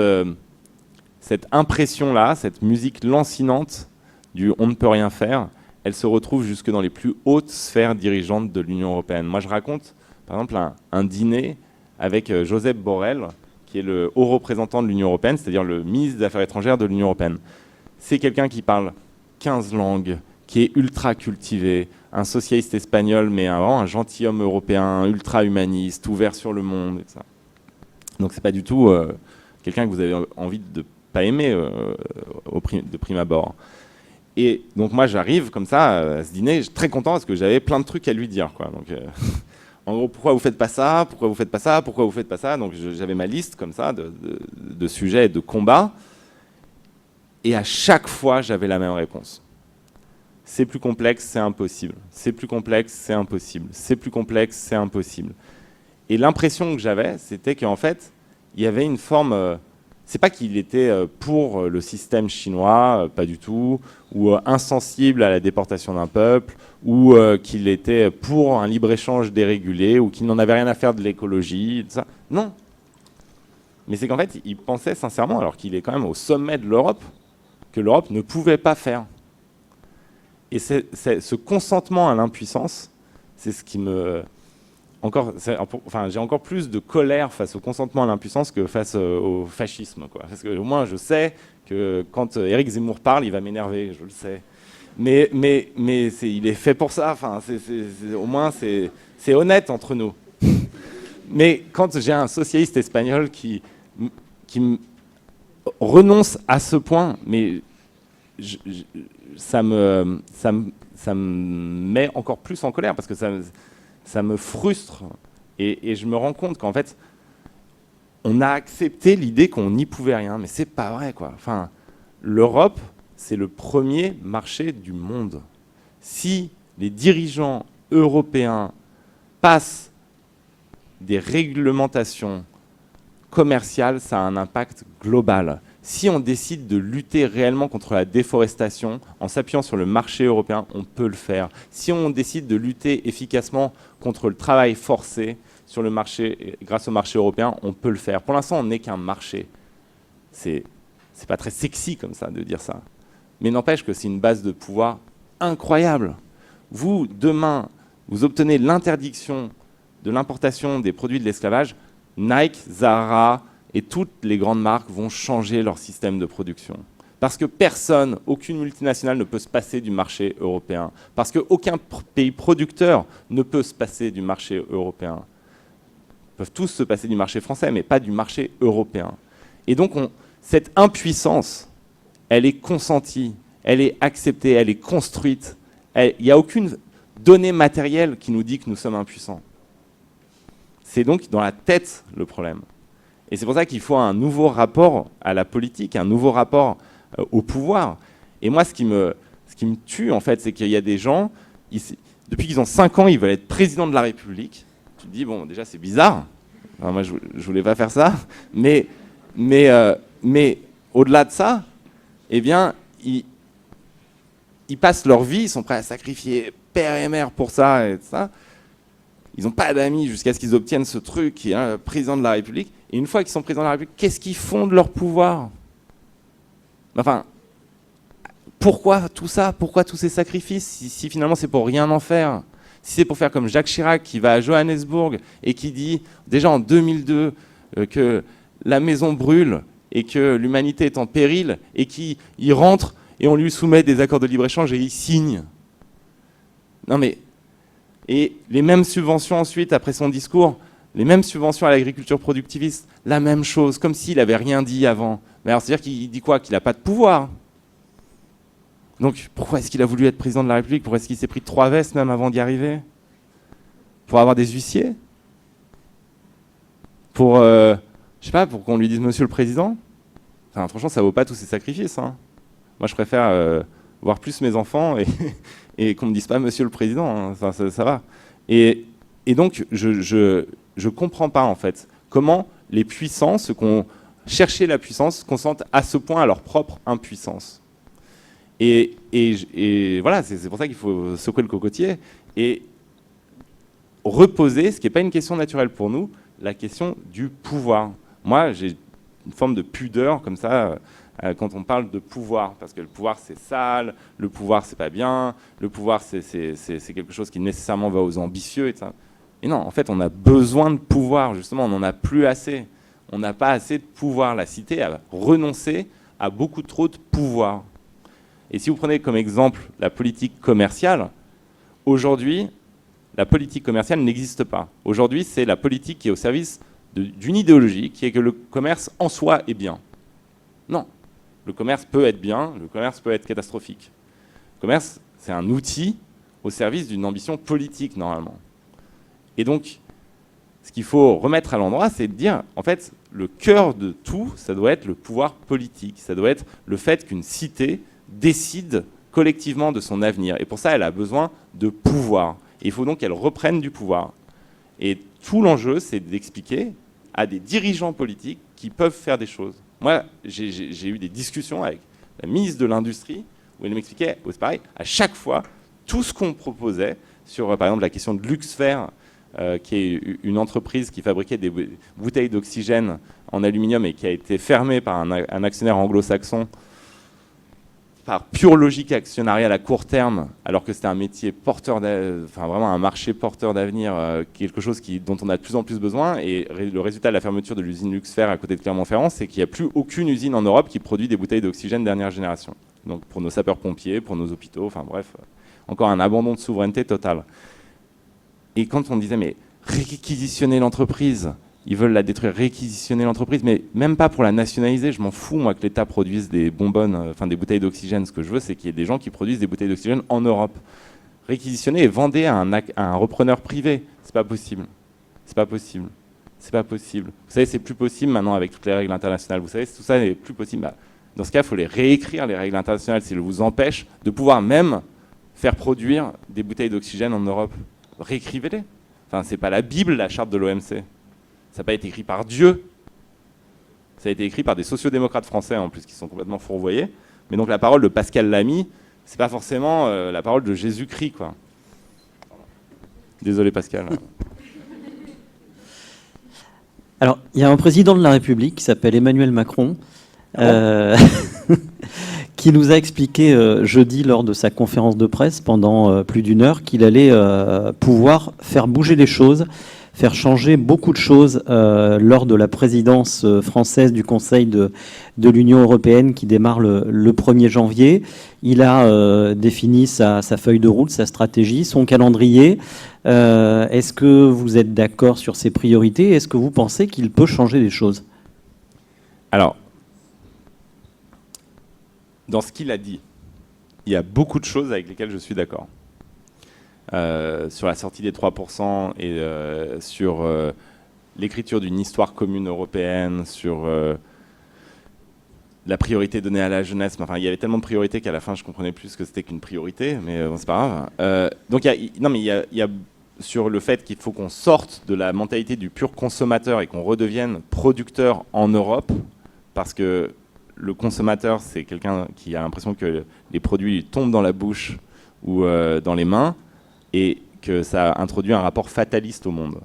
impression-là, cette musique lancinante du « on ne peut rien faire », elle se retrouve jusque dans les plus hautes sphères dirigeantes de l'Union européenne. Moi, je raconte, par exemple, un dîner avec Josep Borrell, qui est le haut représentant de l'Union européenne, c'est-à-dire le ministre des Affaires étrangères de l'Union européenne. C'est quelqu'un qui parle 15 langues, qui est ultra cultivé, un socialiste espagnol, mais vraiment un gentilhomme européen, ultra humaniste, ouvert sur le monde. Et ça. Donc c'est pas du tout quelqu'un que vous avez envie de pas aimer de prime abord. Et donc moi j'arrive comme ça à ce dîner, très content parce que j'avais plein de trucs à lui dire, quoi. Donc en gros, pourquoi vous faites pas ça, pourquoi vous faites pas ça, pourquoi vous faites pas ça. Donc j'avais ma liste comme ça de sujets et de combats. Et à chaque fois j'avais la même réponse. C'est plus complexe, c'est impossible. C'est plus complexe, c'est impossible. C'est plus complexe, c'est impossible. Et l'impression que j'avais, c'était qu'en fait, il y avait une forme... c'est pas qu'il était pour le système chinois, pas du tout, ou insensible à la déportation d'un peuple, ou qu'il était pour un libre-échange dérégulé, ou qu'il n'en avait rien à faire de l'écologie, tout ça. Non. Mais c'est qu'en fait, il pensait sincèrement, alors qu'il est quand même au sommet de l'Europe, que l'Europe ne pouvait pas faire. Et ce consentement à l'impuissance, c'est ce qui me... j'ai encore plus de colère face au consentement à l'impuissance que face au fascisme, quoi. Parce que au moins, je sais que quand Éric Zemmour parle, il va m'énerver, je le sais. Mais il est fait pour ça. Enfin, au moins, c'est honnête entre nous. Mais quand j'ai un socialiste espagnol qui renonce à ce point, mais ça me met encore plus en colère parce que ça me frustre et je me rends compte qu'en fait, on a accepté l'idée qu'on n'y pouvait rien, mais c'est pas vrai, quoi. Enfin, l'Europe, c'est le premier marché du monde. Si les dirigeants européens passent des réglementations commerciales, ça a un impact global. Si on décide de lutter réellement contre la déforestation en s'appuyant sur le marché européen, on peut le faire. Si on décide de lutter efficacement contre le travail forcé sur le marché, grâce au marché européen, on peut le faire. Pour l'instant, on n'est qu'un marché. C'est pas très sexy comme ça de dire ça. Mais n'empêche que c'est une base de pouvoir incroyable. Vous, demain, vous obtenez l'interdiction de l'importation des produits de l'esclavage, Nike, Zara et toutes les grandes marques vont changer leur système de production. Parce que personne, aucune multinationale ne peut se passer du marché européen. Parce qu'aucun pays producteur ne peut se passer du marché européen. Ils peuvent tous se passer du marché français, mais pas du marché européen. Et donc, cette impuissance, elle est consentie, elle est acceptée, elle est construite. Il n'y a aucune donnée matérielle qui nous dit que nous sommes impuissants. C'est donc dans la tête le problème. Et c'est pour ça qu'il faut un nouveau rapport à la politique, un nouveau rapport au pouvoir. Et moi, ce qui me tue, en fait, c'est qu'il y a des gens, depuis qu'ils ont 5 ans, ils veulent être président de la République. Tu te dis, bon, déjà, c'est bizarre. Enfin, moi, je ne voulais pas faire ça. Mais au-delà de ça, eh bien, ils passent leur vie, ils sont prêts à sacrifier père et mère pour ça et tout ça. Ils n'ont pas d'amis jusqu'à ce qu'ils obtiennent ce truc qui est président de la République. Et une fois qu'ils sont président de la République, qu'est-ce qu'ils font de leur pouvoir ? Enfin, pourquoi tout ça ? Pourquoi tous ces sacrifices si finalement c'est pour rien en faire ? Si c'est pour faire comme Jacques Chirac qui va à Johannesburg et qui dit déjà en 2002 que la maison brûle et que l'humanité est en péril et qu'il rentre et on lui soumet des accords de libre-échange et il signe. Non mais... Et les mêmes subventions ensuite, après son discours, les mêmes subventions à l'agriculture productiviste, la même chose, comme s'il n'avait rien dit avant. Mais alors, c'est-à-dire qu'il dit quoi ? Qu'il n'a pas de pouvoir. Donc, pourquoi est-ce qu'il a voulu être président de la République ? Pourquoi est-ce qu'il s'est pris 3 vestes même avant d'y arriver ? Pour avoir des huissiers ? Pour, je sais pas, pour qu'on lui dise « Monsieur le Président » ? Enfin, franchement, ça ne vaut pas tous ces sacrifices. Hein. Moi, je préfère voir plus mes enfants et qu'on ne me dise pas « Monsieur le Président hein. », enfin, ça va. Et donc, je comprends pas, en fait, comment les puissants, ceux qui ont cherché la puissance, consentent à ce point à leur propre impuissance. Et voilà, c'est pour ça qu'il faut secouer le cocotier et reposer, ce qui n'est pas une question naturelle pour nous, la question du pouvoir. Moi, j'ai une forme de pudeur, comme ça, quand on parle de pouvoir, parce que le pouvoir c'est sale, le pouvoir c'est pas bien, le pouvoir c'est quelque chose qui nécessairement va aux ambitieux et ça. Et non, en fait on a besoin de pouvoir, justement, on n'en a plus assez. on n'a pas assez de pouvoir. La cité a renoncé à beaucoup trop de pouvoir. Et si vous prenez comme exemple la politique commerciale, aujourd'hui, la politique commerciale n'existe pas. Aujourd'hui, c'est la politique qui est au service d'une idéologie, qui est que le commerce en soi est bien. Non. Le commerce peut être bien, le commerce peut être catastrophique. Le commerce, c'est un outil au service d'une ambition politique, normalement. Et donc, ce qu'il faut remettre à l'endroit, c'est de dire, en fait, le cœur de tout, ça doit être le pouvoir politique. Ça doit être le fait qu'une cité décide collectivement de son avenir. Et pour ça, elle a besoin de pouvoir. Et il faut donc qu'elle reprenne du pouvoir. Et tout l'enjeu, c'est d'expliquer à des dirigeants politiques qui peuvent faire des choses. Moi, j'ai eu des discussions avec la ministre de l'Industrie, où elle m'expliquait, c'est pareil, à chaque fois, tout ce qu'on proposait sur, par exemple, la question de Luxfer, qui est une entreprise qui fabriquait des bouteilles d'oxygène en aluminium et qui a été fermée par un actionnaire anglo-saxon par pure logique actionnariale à court terme, alors que c'était un métier porteur, enfin vraiment un marché porteur d'avenir, quelque chose dont on a de plus en plus besoin. Et le résultat de la fermeture de l'usine Luxfer à côté de Clermont-Ferrand, c'est qu'il n'y a plus aucune usine en Europe qui produit des bouteilles d'oxygène dernière génération. Donc pour nos sapeurs-pompiers, pour nos hôpitaux, enfin bref, encore un abandon de souveraineté totale. Et quand on disait, mais réquisitionner l'entreprise, ils veulent la détruire, réquisitionner l'entreprise, mais même pas pour la nationaliser. Je m'en fous, moi, que l'État produise des bonbonnes, enfin des bouteilles d'oxygène. Ce que je veux, c'est qu'il y ait des gens qui produisent des bouteilles d'oxygène en Europe. Réquisitionner et vendez à un repreneur privé. C'est pas possible. C'est pas possible. C'est pas possible. Vous savez, c'est plus possible maintenant avec toutes les règles internationales. Vous savez, tout ça n'est plus possible. Bah, dans ce cas, il faut les réécrire, les règles internationales, si elles vous empêchent de pouvoir même faire produire des bouteilles d'oxygène en Europe. Réécrivez-les. Enfin, c'est pas la Bible, la charte de l'OMC. Ça n'a pas été écrit par Dieu. Ça a été écrit par des sociodémocrates français, en plus, qui sont complètement fourvoyés. Mais donc la parole de Pascal Lamy, c'est pas forcément la parole de Jésus-Christ, quoi. Désolé, Pascal. Alors, il y a un président de la République qui s'appelle Emmanuel Macron, qui nous a expliqué jeudi lors de sa conférence de presse pendant plus d'une heure qu'il allait pouvoir faire bouger les choses, faire changer beaucoup de choses lors de la présidence française du Conseil de l'Union européenne qui démarre le 1er janvier. Il a défini sa feuille de route, sa stratégie, son calendrier. Est-ce que vous êtes d'accord sur ces priorités? Est-ce que vous pensez qu'il peut changer les choses? Alors, dans ce qu'il a dit, il y a beaucoup de choses avec lesquelles je suis d'accord. Sur la sortie des 3% et sur l'écriture d'une histoire commune européenne, sur la priorité donnée à la jeunesse. Enfin, il y avait tellement de priorités qu'à la fin, je comprenais plus ce que c'était qu'une priorité, mais bon, c'est pas grave. Donc, il y a sur le fait qu'il faut qu'on sorte de la mentalité du pur consommateur et qu'on redevienne producteur en Europe, parce que le consommateur, c'est quelqu'un qui a l'impression que les produits lui tombent dans la bouche ou dans les mains, et que ça introduit un rapport fataliste au monde.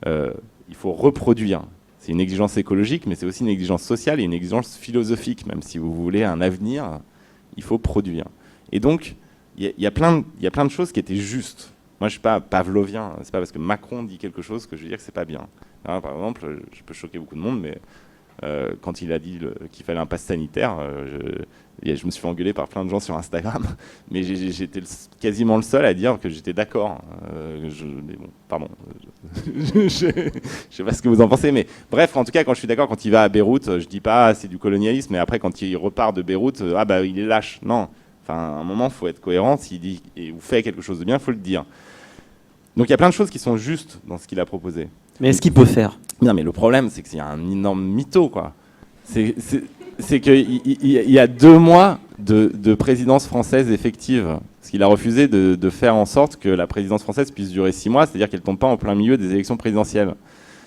Il faut reproduire. C'est une exigence écologique, mais c'est aussi une exigence sociale et une exigence philosophique. Même si vous voulez un avenir, il faut produire. Et donc, il y a plein de choses qui étaient justes. Moi, je ne suis pas pavlovien. C'est pas parce que Macron dit quelque chose que je veux dire que c'est pas bien. Alors, par exemple, je peux choquer beaucoup de monde, mais quand il a dit qu'il fallait un pass sanitaire, je me suis fait engueuler par plein de gens sur Instagram, mais j'étais quasiment le seul à dire que j'étais d'accord. Mais bon, pardon, je sais pas ce que vous en pensez, mais bref, en tout cas, quand je suis d'accord, quand il va à Beyrouth, je dis pas c'est du colonialisme, mais après, quand il repart de Beyrouth, il est lâche. Non, enfin, à un moment, il faut être cohérent. S'il dit ou fait quelque chose de bien, il faut le dire. Donc, il y a plein de choses qui sont justes dans ce qu'il a proposé. Mais est-ce qu'il peut faire? Non, mais le problème, c'est qu'il y a un énorme mytho, quoi. C'est qu'il y a 2 mois de présidence française effective. Parce qu'il a refusé de faire en sorte que la présidence française puisse durer 6 mois, c'est-à-dire qu'elle ne tombe pas en plein milieu des élections présidentielles.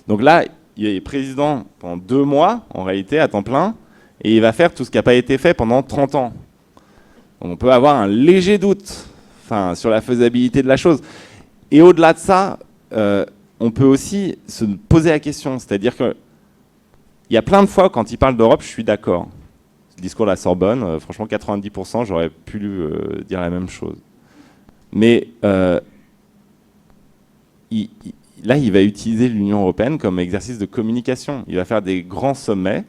Donc là, il est président pendant 2 mois, en réalité, à temps plein, et il va faire tout ce qui n'a pas été fait pendant 30 ans. Donc on peut avoir un léger doute sur la faisabilité de la chose. Et au-delà de ça, on peut aussi se poser la question, c'est-à-dire que il y a plein de fois, quand il parle d'Europe, je suis d'accord. Le discours de la Sorbonne, franchement, 90%, j'aurais pu dire la même chose. Mais il là, il va utiliser l'Union européenne comme exercice de communication. Il va faire des grands sommets.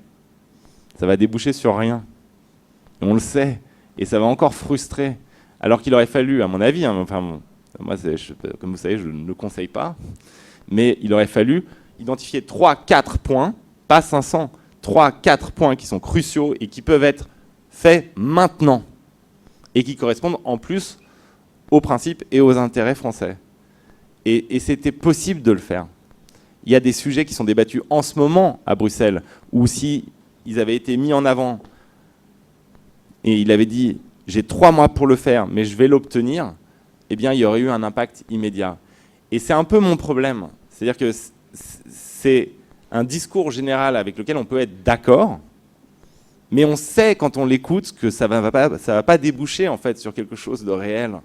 Ça va déboucher sur rien. Et on le sait. Et ça va encore frustrer. Alors qu'il aurait fallu, à mon avis, hein, enfin, bon, moi, comme vous savez, je ne le conseille pas, mais il aurait fallu identifier 3-4 points, pas 500, 3-4 points qui sont cruciaux et qui peuvent être faits maintenant et qui correspondent en plus aux principes et aux intérêts français. Et c'était possible de le faire. Il y a des sujets qui sont débattus en ce moment à Bruxelles, où si ils avaient été mis en avant et il avait dit « j'ai 3 mois pour le faire, mais je vais l'obtenir », eh bien, il y aurait eu un impact immédiat. Et c'est un peu mon problème. C'est-à-dire que c'est un discours général avec lequel on peut être d'accord, mais on sait quand on l'écoute que ça va pas déboucher en fait sur quelque chose de réel.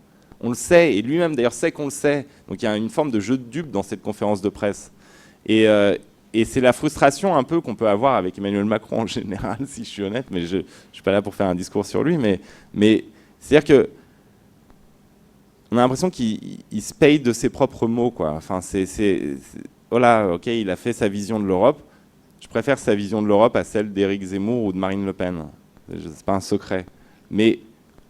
On le sait, et lui-même d'ailleurs sait qu'on le sait. Donc il y a une forme de jeu de dupe dans cette conférence de presse. Et c'est la frustration un peu qu'on peut avoir avec Emmanuel Macron en général, si je suis honnête, mais je ne suis pas là pour faire un discours sur lui, mais c'est-à-dire que on a l'impression qu'il se paye de ses propres mots, quoi. Enfin, voilà, ok, il a fait sa vision de l'Europe. Je préfère sa vision de l'Europe à celle d'Éric Zemmour ou de Marine Le Pen. C'est pas un secret. Mais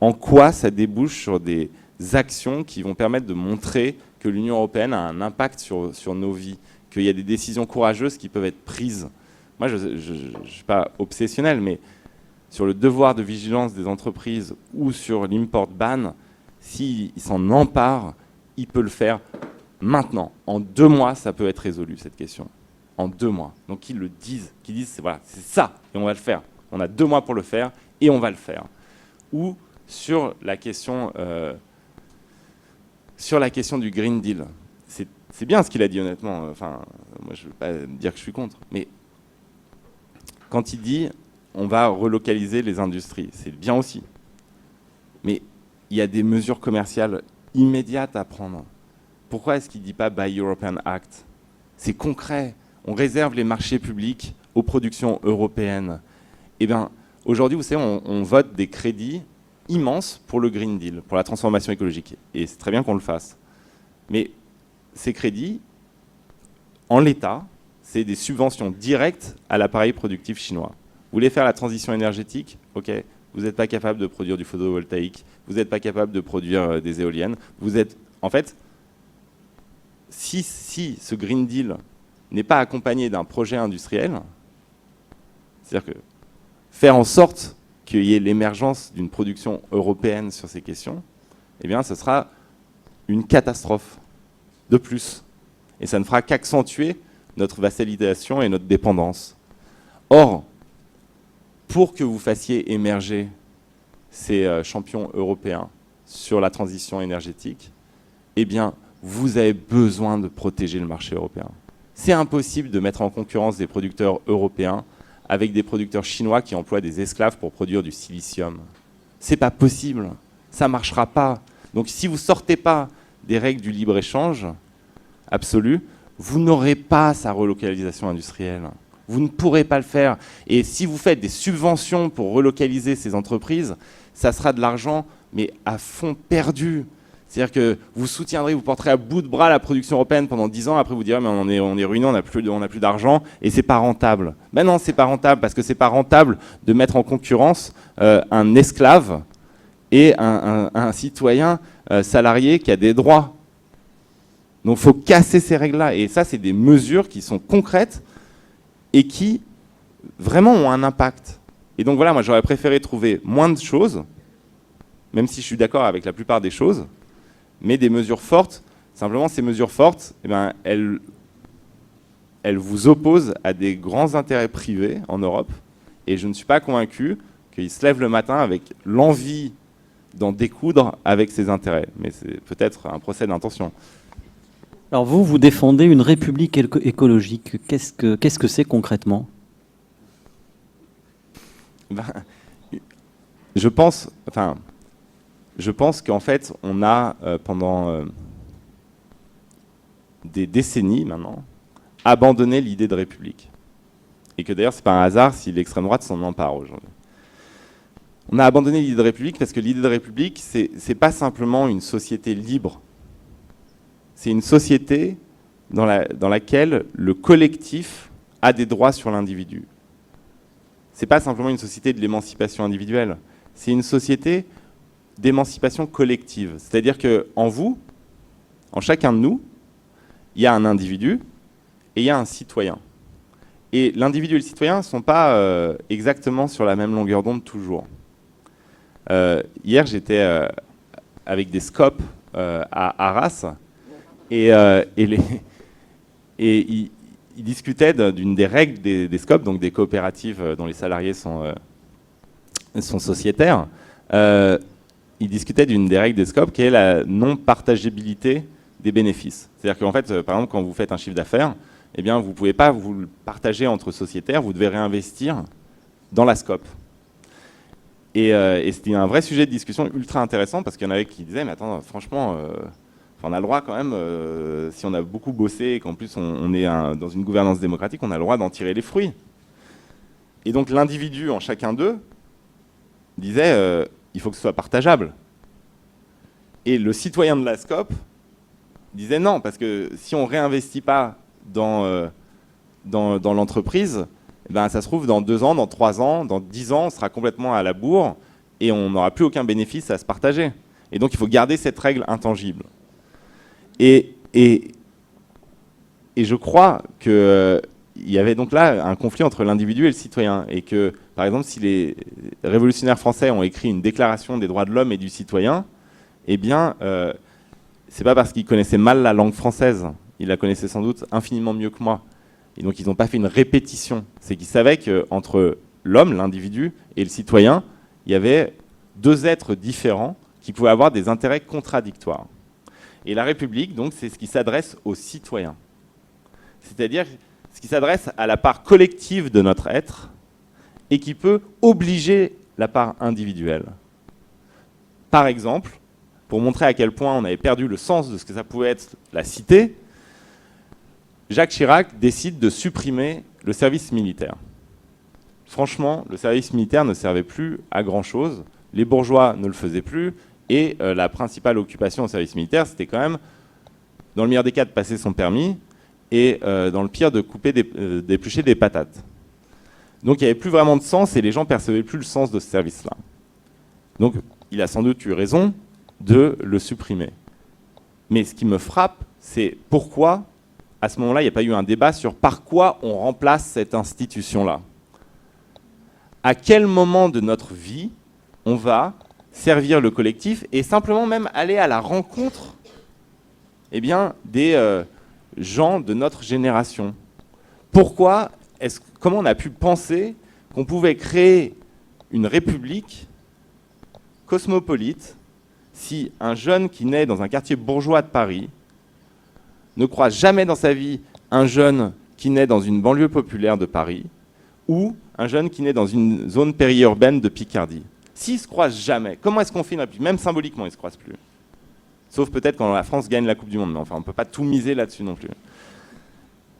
en quoi ça débouche sur des actions qui vont permettre de montrer que l'Union européenne a un impact sur nos vies, qu'il y a des décisions courageuses qui peuvent être prises. Moi, je ne suis pas obsessionnel, mais sur le devoir de vigilance des entreprises ou sur l'import ban, s'il s'en empare, il peut le faire maintenant. En 2 mois, ça peut être résolu, cette question. En 2 mois. Donc qu'ils le disent, voilà, c'est ça, et on va le faire. On a 2 mois pour le faire, et on va le faire. Ou sur la question du Green Deal. C'est bien ce qu'il a dit, honnêtement. Enfin, moi, je ne veux pas dire que je suis contre. Mais quand il dit on va relocaliser les industries, c'est bien aussi. Mais il y a des mesures commerciales immédiates à prendre. Pourquoi est-ce qu'il ne dit pas Buy European Act? C'est concret. On réserve les marchés publics aux productions européennes. Eh bien, aujourd'hui, vous savez, on vote des crédits immenses pour le Green Deal, pour la transformation écologique. Et c'est très bien qu'on le fasse. Mais ces crédits, en l'état, c'est des subventions directes à l'appareil productif chinois. Vous voulez faire la transition énergétique? Ok. Vous n'êtes pas capable de produire du photovoltaïque, vous n'êtes pas capable de produire des éoliennes. Vous êtes, en fait, si ce Green Deal n'est pas accompagné d'un projet industriel, c'est-à-dire que faire en sorte qu'il y ait l'émergence d'une production européenne sur ces questions, eh bien, ce sera une catastrophe de plus. Et ça ne fera qu'accentuer notre vassalisation et notre dépendance. Or, pour que vous fassiez émerger ces champions européens sur la transition énergétique, eh bien, vous avez besoin de protéger le marché européen. C'est impossible de mettre en concurrence des producteurs européens avec des producteurs chinois qui emploient des esclaves pour produire du silicium. C'est pas possible, ça marchera pas. Donc si vous sortez pas des règles du libre-échange absolu, vous n'aurez pas sa relocalisation industrielle. Vous ne pourrez pas le faire. Et si vous faites des subventions pour relocaliser ces entreprises, ça sera de l'argent, mais à fond perdu. C'est-à-dire que vous soutiendrez, vous porterez à bout de bras la production européenne pendant 10 ans, après vous direz mais on est ruiné, on n'a plus d'argent, et c'est pas rentable. Ben non, c'est pas rentable, parce que c'est pas rentable de mettre en concurrence un esclave et un citoyen salarié qui a des droits. Donc il faut casser ces règles-là. Et ça, c'est des mesures qui sont concrètes et qui vraiment ont un impact. Et donc voilà, moi j'aurais préféré trouver moins de choses, même si je suis d'accord avec la plupart des choses, mais des mesures fortes. Simplement, ces mesures fortes, eh ben, elles vous opposent à des grands intérêts privés en Europe, et je ne suis pas convaincu qu'ils se lèvent le matin avec l'envie d'en découdre avec ces intérêts. Mais c'est peut-être un procès d'intention. Alors vous défendez une république écologique. Qu'est-ce que c'est concrètement? Je pense qu'en fait, on a, pendant des décennies maintenant, abandonné l'idée de république. Et que d'ailleurs, ce n'est pas un hasard si l'extrême droite s'en empare aujourd'hui. On a abandonné l'idée de république parce que l'idée de république, ce n'est pas simplement une société libre. C'est une société dans laquelle le collectif a des droits sur l'individu. Ce n'est pas simplement une société de l'émancipation individuelle, c'est une société d'émancipation collective. C'est-à-dire qu'en vous, en chacun de nous, il y a un individu et il y a un citoyen. Et l'individu et le citoyen ne sont pas exactement sur la même longueur d'onde toujours. Hier, j'étais avec des scopes à Arras et ils discutaient d'une des règles des scopes, donc des coopératives dont les salariés sont sociétaires. Ils discutaient d'une des règles des scopes qui est la non-partageabilité des bénéfices. C'est-à-dire qu'en fait, par exemple, quand vous faites un chiffre d'affaires, eh bien, vous ne pouvez pas vous le partager entre sociétaires, vous devez réinvestir dans la scope. Et c'était un vrai sujet de discussion ultra intéressant parce qu'il y en avait qui disaient, mais attends, franchement, on a le droit quand même, si on a beaucoup bossé et qu'en plus on est dans une gouvernance démocratique, on a le droit d'en tirer les fruits. Et donc l'individu en chacun d'eux disait, il faut que ce soit partageable. Et le citoyen de la scope disait non, parce que si on ne réinvestit pas dans l'entreprise, eh ben, ça se trouve dans 2 ans, dans 3 ans, dans 10 ans, on sera complètement à la bourre et on n'aura plus aucun bénéfice à se partager. Et donc il faut garder cette règle intangible. Et je crois qu'il y avait donc là un conflit entre l'individu et le citoyen. Et que, par exemple, si les révolutionnaires français ont écrit une déclaration des droits de l'homme et du citoyen, eh bien, c'est pas parce qu'ils connaissaient mal la langue française, ils la connaissaient sans doute infiniment mieux que moi. Et donc ils n'ont pas fait une répétition. C'est qu'ils savaient qu'entre l'homme, l'individu, et le citoyen, il y avait 2 êtres différents qui pouvaient avoir des intérêts contradictoires. Et la République, donc, c'est ce qui s'adresse aux citoyens. C'est-à-dire ce qui s'adresse à la part collective de notre être et qui peut obliger la part individuelle. Par exemple, pour montrer à quel point on avait perdu le sens de ce que ça pouvait être la cité, Jacques Chirac décide de supprimer le service militaire. Franchement, le service militaire ne servait plus à grand-chose, les bourgeois ne le faisaient plus, et la principale occupation au service militaire, c'était quand même, dans le meilleur des cas, de passer son permis, et dans le pire, de couper, d'éplucher des patates. Donc il n'y avait plus vraiment de sens, et les gens ne percevaient plus le sens de ce service-là. Donc il a sans doute eu raison de le supprimer. Mais ce qui me frappe, c'est pourquoi, à ce moment-là, il n'y a pas eu un débat sur par quoi on remplace cette institution-là. À quel moment de notre vie on va servir le collectif et simplement même aller à la rencontre des gens de notre génération. Comment on a pu penser qu'on pouvait créer une république cosmopolite si un jeune qui naît dans un quartier bourgeois de Paris ne croise jamais dans sa vie un jeune qui naît dans une banlieue populaire de Paris ou un jeune qui naît dans une zone périurbaine de Picardie. S'ils ne se croisent jamais, comment est-ce qu'on fait une république ? Même symboliquement, ils ne se croisent plus. Sauf peut-être quand la France gagne la Coupe du Monde, mais enfin, on ne peut pas tout miser là-dessus non plus.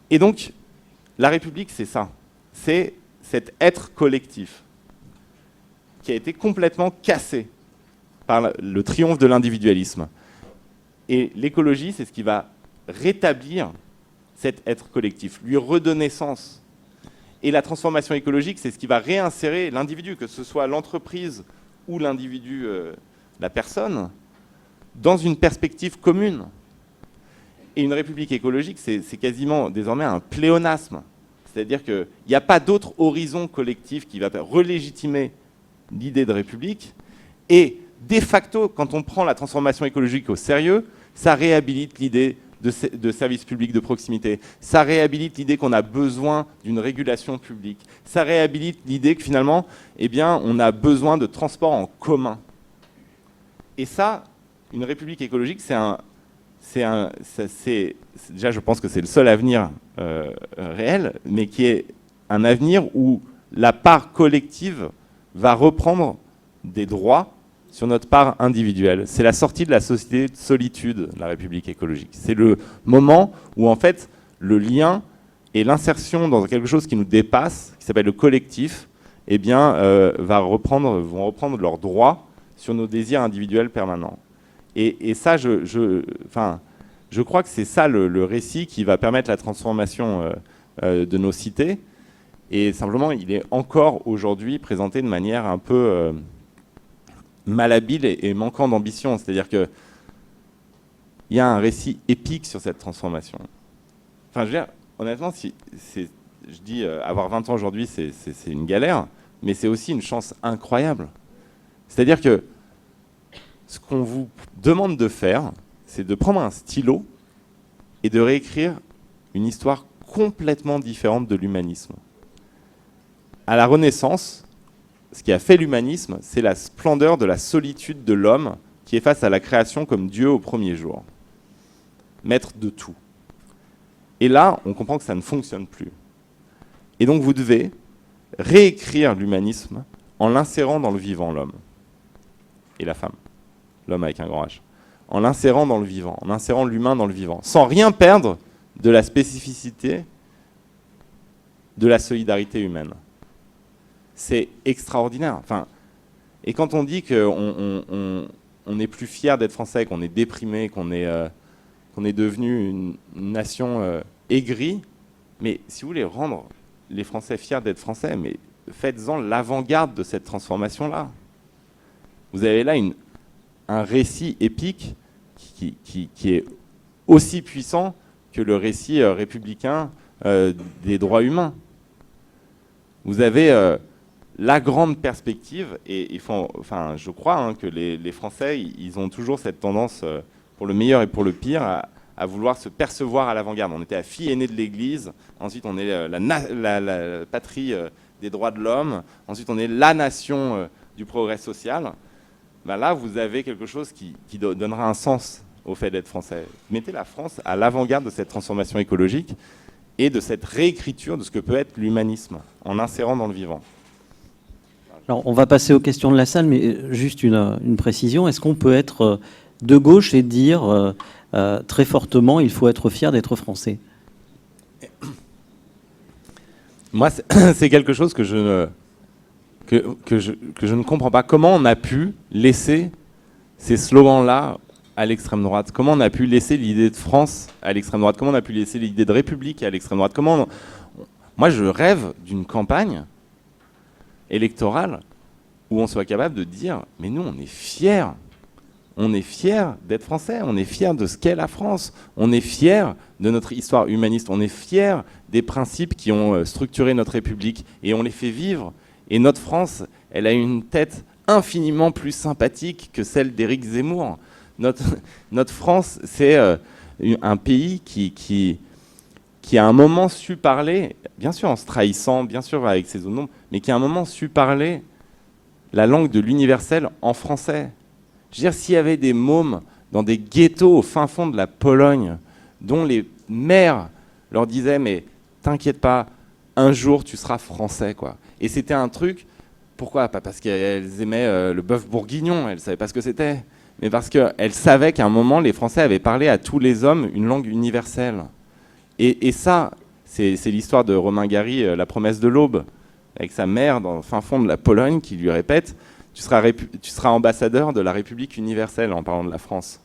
Et donc, la République, c'est ça. C'est cet être collectif qui a été complètement cassé par le triomphe de l'individualisme. Et l'écologie, c'est ce qui va rétablir cet être collectif, lui redonner sens. Et la transformation écologique, c'est ce qui va réinsérer l'individu, que ce soit l'entreprise ou l'individu, la personne, dans une perspective commune. Et une république écologique, c'est quasiment désormais un pléonasme. C'est-à-dire qu'il n'y a pas d'autre horizon collectif qui va relégitimer l'idée de république. Et de facto, quand on prend la transformation écologique au sérieux, ça réhabilite l'idée de services publics de proximité. Ça réhabilite l'idée qu'on a besoin d'une régulation publique. Ça réhabilite l'idée que finalement, on a besoin de transports en commun. Et ça, une république écologique, déjà, je pense que c'est le seul avenir réel, mais qui est un avenir où la part collective va reprendre des droits sur notre part individuelle. C'est la sortie de la société de solitude, la République écologique. C'est le moment où, en fait, le lien et l'insertion dans quelque chose qui nous dépasse, qui s'appelle le collectif, vont reprendre leurs droits sur nos désirs individuels permanents. Et ça, je je crois que c'est ça le récit qui va permettre la transformation de nos cités. Et simplement, il est encore aujourd'hui présenté de manière un peu malhabile et manquant d'ambition. C'est-à-dire qu'il y a un récit épique sur cette transformation. Enfin, je veux dire, honnêtement, je dis avoir 20 ans aujourd'hui, c'est une galère, mais c'est aussi une chance incroyable. C'est-à-dire que ce qu'on vous demande de faire, c'est de prendre un stylo et de réécrire une histoire complètement différente de l'humanisme. À la Renaissance, ce qui a fait l'humanisme, c'est la splendeur de la solitude de l'homme qui est face à la création comme Dieu au premier jour. Maître de tout. Et là, on comprend que ça ne fonctionne plus. Et donc vous devez réécrire l'humanisme en l'insérant dans le vivant, l'homme. Et la femme. L'homme avec un grand H. En l'insérant dans le vivant, en insérant l'humain dans le vivant, sans rien perdre de la spécificité de la solidarité humaine. C'est extraordinaire. Enfin, et quand on dit qu'on n'est plus fier d'être français, qu'on est déprimé, qu'on est devenu une nation aigrie, mais si vous voulez rendre les Français fiers d'être français, mais faites-en l'avant-garde de cette transformation-là. Vous avez là un récit épique qui est aussi puissant que le récit républicain des droits humains. Vous avez la grande perspective, et je crois que les Français, ils ont toujours cette tendance, pour le meilleur et pour le pire, à vouloir se percevoir à l'avant-garde. On était la fille aînée de l'Église, ensuite on est la patrie des droits de l'homme, ensuite on est la nation du progrès social. Ben là, vous avez quelque chose qui donnera un sens au fait d'être français. Mettez la France à l'avant-garde de cette transformation écologique et de cette réécriture de ce que peut être l'humanisme, en insérant dans le vivant. Alors, on va passer aux questions de la salle, mais juste une précision. Est-ce qu'on peut être de gauche et dire très fortement il faut être fier d'être français? Moi, c'est quelque chose que je ne comprends pas. Comment on a pu laisser ces slogans-là à l'extrême droite? Comment on a pu laisser l'idée de France à l'extrême droite? Comment on a pu laisser l'idée de République à l'extrême droite? Moi, je rêve d'une campagne électorale où on soit capable de dire « mais nous, on est fiers. On est fiers d'être français. On est fiers de ce qu'est la France. On est fiers de notre histoire humaniste. On est fiers des principes qui ont structuré notre République et on les fait vivre. Et notre France, elle a une tête infiniment plus sympathique que celle d'Éric Zemmour. Notre France, c'est un pays qui a un moment su parler, bien sûr en se trahissant, bien sûr avec ses zones d'ombre, mais qui a un moment su parler la langue de l'universel en français. Je veux dire, s'il y avait des mômes dans des ghettos au fin fond de la Pologne, dont les maires leur disaient « mais t'inquiète pas, un jour tu seras français », quoi. Et c'était un truc, pourquoi? Pas parce qu'elles aimaient le bœuf bourguignon, elles ne savaient pas ce que c'était, mais parce qu'elles savaient qu'à un moment, les Français avaient parlé à tous les hommes une langue universelle. Et ça, c'est l'histoire de Romain Gary, La promesse de l'aube, avec sa mère dans le fin fond de la Pologne qui lui répète « tu seras ambassadeur de la République universelle » en parlant de la France.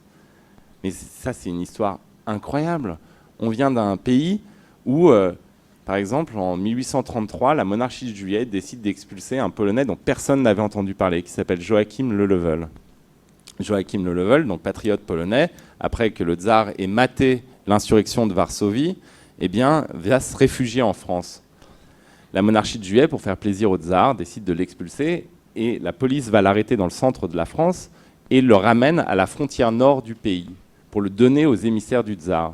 Mais ça, c'est une histoire incroyable. On vient d'un pays où... par exemple, en 1833, la monarchie de Juillet décide d'expulser un Polonais dont personne n'avait entendu parler, qui s'appelle Joachim Lelewel. Joachim Lelewel, donc patriote polonais, après que le tsar ait maté l'insurrection de Varsovie, eh bien, va se réfugier en France. La monarchie de Juillet, pour faire plaisir au tsar, décide de l'expulser et la police va l'arrêter dans le centre de la France et le ramène à la frontière nord du pays pour le donner aux émissaires du tsar.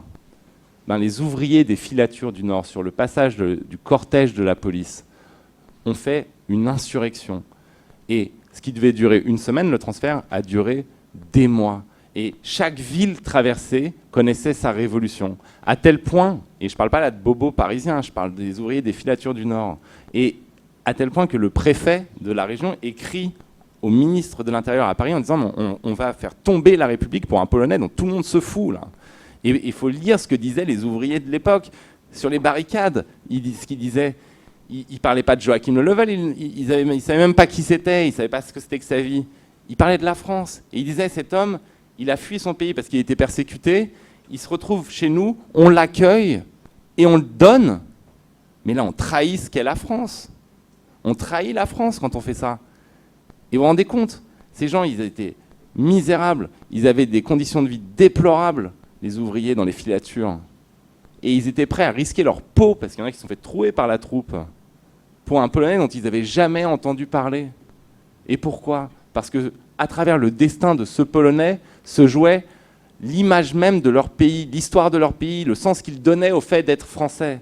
Les ouvriers des filatures du Nord, sur le passage du cortège de la police, ont fait une insurrection. Et ce qui devait durer une semaine, le transfert a duré des mois. Et chaque ville traversée connaissait sa révolution. À tel point, et je ne parle pas là de bobos parisiens, je parle des ouvriers des filatures du Nord, et à tel point que le préfet de la région écrit au ministre de l'Intérieur à Paris en disant on va faire tomber la République pour un Polonais dont tout le monde se fout, là. Et il faut lire ce que disaient les ouvriers de l'époque sur les barricades. Ce qu'ils disaient, ils ne parlaient pas de Joachim Lelewel, ils ne savaient même pas qui c'était, ils ne savaient pas ce que c'était que sa vie. Ils parlaient de la France. Et ils disaient, cet homme, il a fui son pays parce qu'il était persécuté, il se retrouve chez nous, on l'accueille et on le donne. Mais là, on trahit ce qu'est la France. On trahit la France quand on fait ça. Et vous vous rendez compte, ces gens, ils étaient misérables, ils avaient des conditions de vie déplorables, les ouvriers dans les filatures. Et ils étaient prêts à risquer leur peau, parce qu'il y en a qui se sont fait trouer par la troupe, pour un Polonais dont ils n'avaient jamais entendu parler. Et pourquoi ? Parce qu'à travers le destin de ce Polonais se jouait l'image même de leur pays, l'histoire de leur pays, le sens qu'ils donnaient au fait d'être français.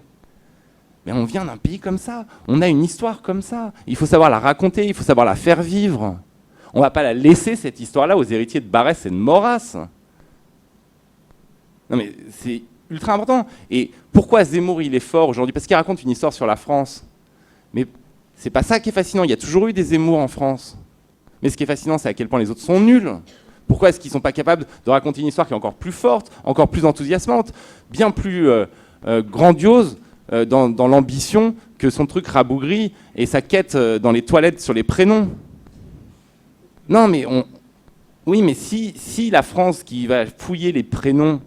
Mais on vient d'un pays comme ça, on a une histoire comme ça. Il faut savoir la raconter, il faut savoir la faire vivre. On ne va pas la laisser, cette histoire-là, aux héritiers de Barès et de Maurras. Non mais c'est ultra important. Et pourquoi Zemmour, il est fort aujourd'hui ? Parce qu'il raconte une histoire sur la France. Mais c'est pas ça qui est fascinant. Il y a toujours eu des Zemmour en France. Mais ce qui est fascinant, c'est à quel point les autres sont nuls. Pourquoi est-ce qu'ils ne sont pas capables de raconter une histoire qui est encore plus forte, encore plus enthousiasmante, bien plus grandiose dans l'ambition que son truc rabougri et sa quête dans les toilettes sur les prénoms ? Non, mais oui, mais si la France qui va fouiller les prénoms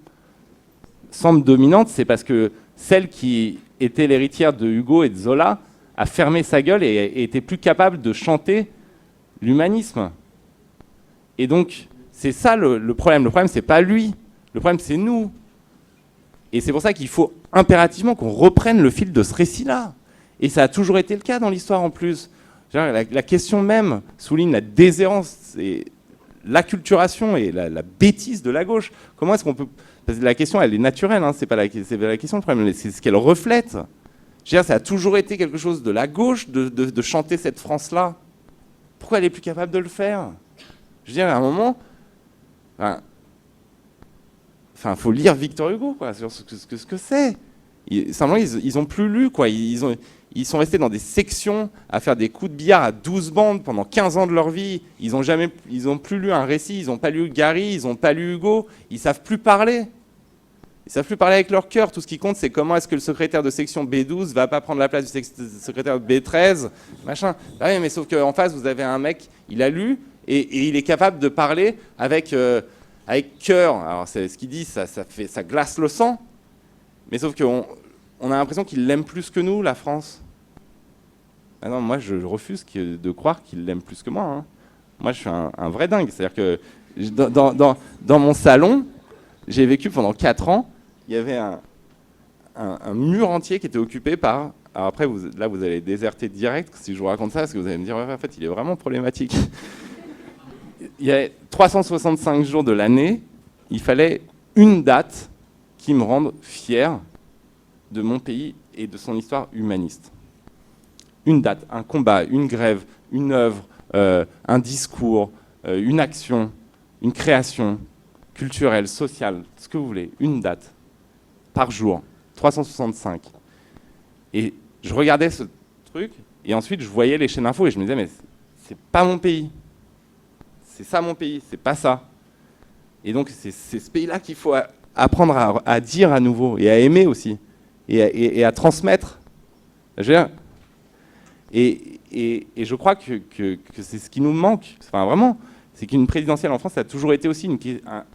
semble dominante, c'est parce que celle qui était l'héritière de Hugo et de Zola a fermé sa gueule et était plus capable de chanter l'humanisme. Et donc, c'est ça le problème. Le problème, c'est pas lui. Le problème, c'est nous. Et c'est pour ça qu'il faut impérativement qu'on reprenne le fil de ce récit-là. Et ça a toujours été le cas dans l'histoire en plus. La question même souligne la déshérence et l'acculturation et la bêtise de la gauche. Comment est-ce qu'on peut... Parce que la question, elle est naturelle, hein, c'est pas la question le problème, c'est ce qu'elle reflète. Je veux dire, ça a toujours été quelque chose de la gauche de chanter cette France-là. Pourquoi elle est plus capable de le faire ? Je veux dire, à un moment... Enfin, faut lire Victor Hugo, quoi, sur ce que c'est. Simplement, ils ont plus lu, quoi. Ils sont restés dans des sections à faire des coups de billard à 12 bandes pendant 15 ans de leur vie. Ils ont plus lu un récit, ils n'ont pas lu Gary, ils n'ont pas lu Hugo. Ils savent plus parler. Ils savent plus parler avec leur cœur. Tout ce qui compte, c'est comment est-ce que le secrétaire de section B12 va pas prendre la place du secrétaire de B13, machin. Ah oui, mais sauf qu'en face, vous avez un mec, il a lu et il est capable de parler avec cœur. Alors, c'est ce qu'il dit, ça glace le sang. Mais sauf qu'on a l'impression qu'il l'aime plus que nous, la France. Ah non, moi, je refuse de croire qu'il l'aime plus que moi. Hein. Moi, je suis un vrai dingue. C'est-à-dire que dans mon salon, j'ai vécu pendant 4 ans, il y avait un mur entier qui était occupé par... Alors après, vous allez déserter direct si je vous raconte ça, parce que vous allez me dire, ouais, en fait, il est vraiment problématique. Il y a 365 jours de l'année, il fallait une date qui me rende fier de mon pays et de son histoire humaniste. Une date, un combat, une grève, une œuvre, un discours, une action, une création culturelle, sociale, ce que vous voulez, une date par jour, 365. Et je regardais ce truc et ensuite je voyais les chaînes infos et je me disais mais c'est pas mon pays. C'est ça mon pays, c'est pas ça. Et donc c'est ce pays-là qu'il faut apprendre à dire à nouveau et à aimer aussi et à transmettre. Je veux dire, et je crois que c'est ce qui nous manque. Enfin vraiment, c'est qu'une présidentielle en France, ça a toujours été aussi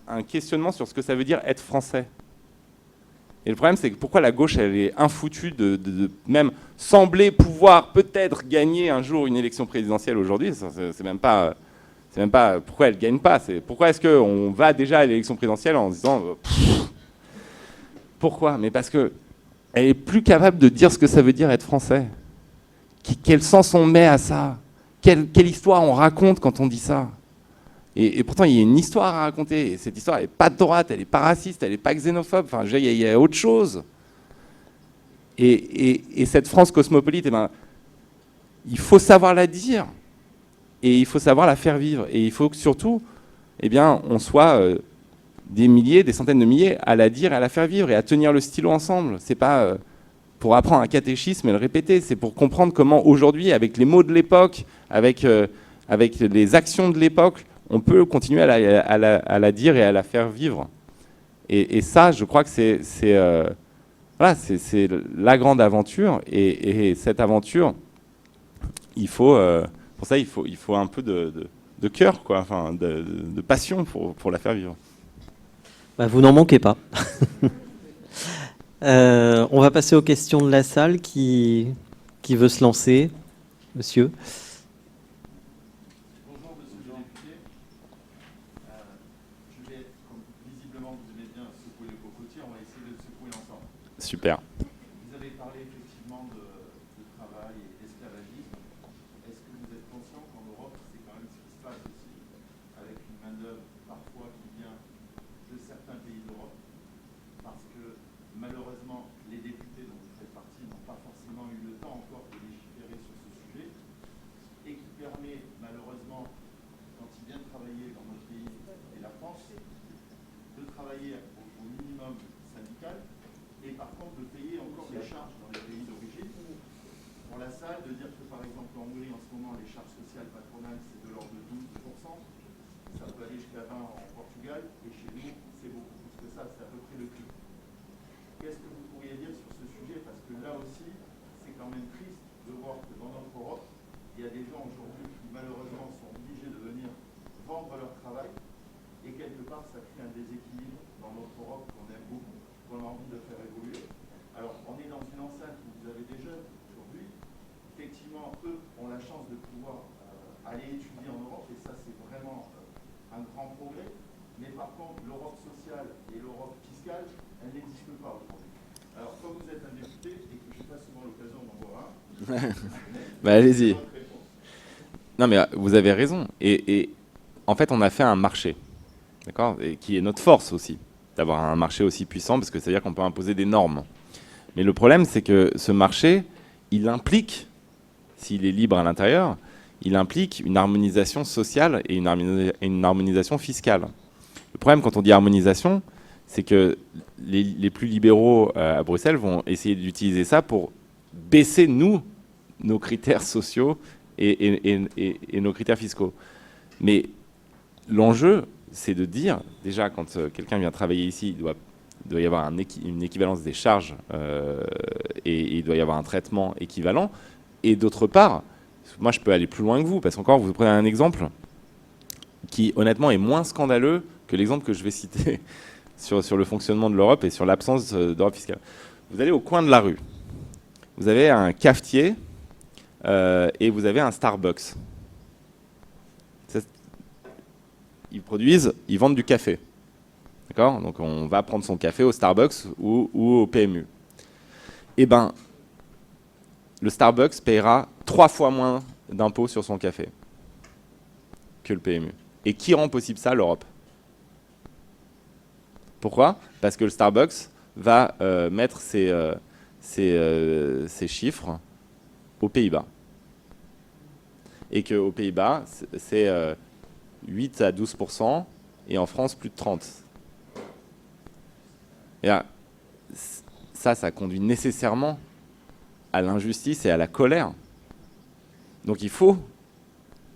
un questionnement sur ce que ça veut dire être français. Et le problème, c'est que pourquoi la gauche, elle est infoutue de même sembler pouvoir peut-être gagner un jour une élection présidentielle aujourd'hui. C'est même pas pourquoi elle ne gagne pas. C'est pourquoi est-ce qu'on va déjà à l'élection présidentielle en se disant pourquoi ? Mais parce qu'elle est plus capable de dire ce que ça veut dire être français. Quel sens on met à ça ? Quelle histoire on raconte quand on dit ça ? Et pourtant, il y a une histoire à raconter. Et cette histoire, elle n'est pas de droite, elle n'est pas raciste, elle n'est pas xénophobe. Enfin, il y a autre chose. Et cette France cosmopolite, eh ben, il faut savoir la dire. Et il faut savoir la faire vivre. Et il faut que surtout, eh bien, on soit des milliers, des centaines de milliers à la dire et à la faire vivre et à tenir le stylo ensemble. C'est pas pour apprendre un catéchisme et le répéter. C'est pour comprendre comment aujourd'hui, avec les mots de l'époque, avec les actions de l'époque, on peut continuer à la dire et à la faire vivre. Et ça, je crois que c'est la grande aventure. Et cette aventure, pour ça, il faut un peu de cœur, quoi, enfin, de passion pour la faire vivre. Bah, vous n'en manquez pas. On va passer aux questions de la salle. Qui veut se lancer? Monsieur. Bonjour, monsieur le député. Je vais, comme visiblement vous aimez bien secouer le cocotier, on va essayer de le secouer ensemble. Super. Vous avez parlé effectivement de travail et d'esclavagisme. Est-ce que vous êtes conscient qu'en Europe, c'est quand même ce qui se passe aussi, avec une main-d'œuvre parfois qui vient de certains pays d'Europe, parce que malheureusement, les députés dont vous faites partie n'ont pas forcément eu le temps encore de légiférer sur ce sujet, et qui permet malheureusement, quand ils viennent travailler dans notre pays et la France, de travailler au minimum syndical, et par contre de payer encore les charges dans les pays d'origine. Pour la salle, de dire que par exemple en Hongrie en ce moment les charges sociales patronales c'est de l'ordre de 12%, ça peut aller jusqu'à 20% en Portugal, et chez nous c'est beaucoup plus que ça, c'est à peu près le triple. Qu'est-ce que vous pourriez dire sur ce sujet? Parce que là aussi, c'est quand même triste de voir que dans notre Europe, il y a des gens aujourd'hui qui malheureusement sont obligés de venir vendre leur travail, et quelque part ça crée un déséquilibre dans notre Europe qu'on aime beaucoup, qu'on a envie de faire évoluer. Alors on est dans une enceinte où vous avez des jeunes aujourd'hui, effectivement eux ont la chance de pouvoir aller étudier en Europe, et ça c'est vraiment un grand progrès, mais par contre l'Europe sociale et l'Europe fiscale, elles n'existent pas aujourd'hui. Alors comme vous êtes un député et que je n'ai pas souvent l'occasion d'en voir un, Bah, allez-y. Non mais vous avez raison. Et en fait, on a fait un marché, d'accord, et qui est notre force aussi, d'avoir un marché aussi puissant, parce que c'est-à-dire qu'on peut imposer des normes. Mais le problème, c'est que ce marché, il implique, s'il est libre à l'intérieur, il implique une harmonisation sociale et une harmonisation fiscale. Le problème, quand on dit harmonisation, c'est que les plus libéraux à Bruxelles vont essayer d'utiliser ça pour baisser, nos critères sociaux et nos critères fiscaux. Mais l'enjeu, c'est de dire, déjà, quand quelqu'un vient travailler ici, il doit y avoir une équivalence des charges et il doit y avoir un traitement équivalent. Et d'autre part, moi, je peux aller plus loin que vous, parce qu'encore, vous prenez un exemple qui, honnêtement, est moins scandaleux que l'exemple que je vais citer sur le fonctionnement de l'Europe et sur l'absence d'Europe fiscale. Vous allez au coin de la rue. Vous avez un cafetier et vous avez un Starbucks. Ils vendent du café. D'accord? Donc on va prendre son café au Starbucks ou au PMU. Eh bien, le Starbucks paiera 3 fois moins d'impôts sur son café que le PMU. Et qui rend possible ça? L'Europe. Pourquoi? Parce que le Starbucks va mettre ses chiffres aux Pays-Bas. Et qu'aux Pays-Bas, c'est 8 à 12%, et en France, plus de 30%. Et là, ça conduit nécessairement à l'injustice et à la colère. Donc il faut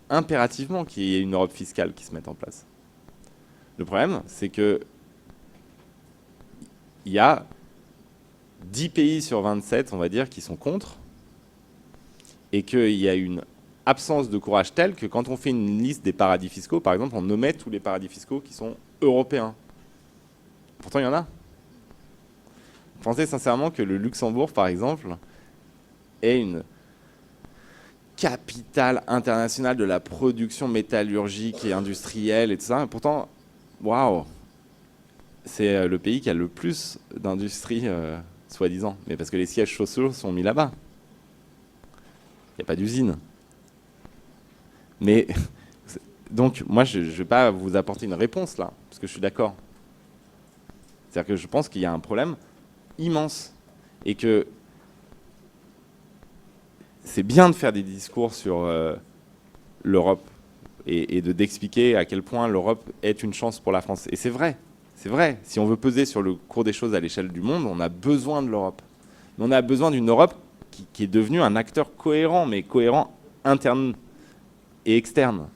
impérativement qu'il y ait une Europe fiscale qui se mette en place. Le problème, c'est que il y a 10 pays sur 27, on va dire, qui sont contre, et qu'il y a une absence de courage telle que quand on fait une liste des paradis fiscaux, par exemple, on omet tous les paradis fiscaux qui sont européens. Pourtant, il y en a. Vous pensez sincèrement que le Luxembourg, par exemple, est une capitale internationale de la production métallurgique et industrielle et tout ça? Et pourtant, waouh, c'est le pays qui a le plus d'industrie, soi-disant. Mais parce que les sièges sociaux sont mis là-bas. Il n'y a pas d'usine. Mais, donc, moi, je ne vais pas vous apporter une réponse, là, parce que je suis d'accord. C'est-à-dire que je pense qu'il y a un problème immense. Et que c'est bien de faire des discours sur l'Europe et d'expliquer à quel point l'Europe est une chance pour la France. Et c'est vrai. C'est vrai. Si on veut peser sur le cours des choses à l'échelle du monde, on a besoin de l'Europe. Mais on a besoin d'une Europe qui est devenue un acteur cohérent, mais cohérent interne et externe.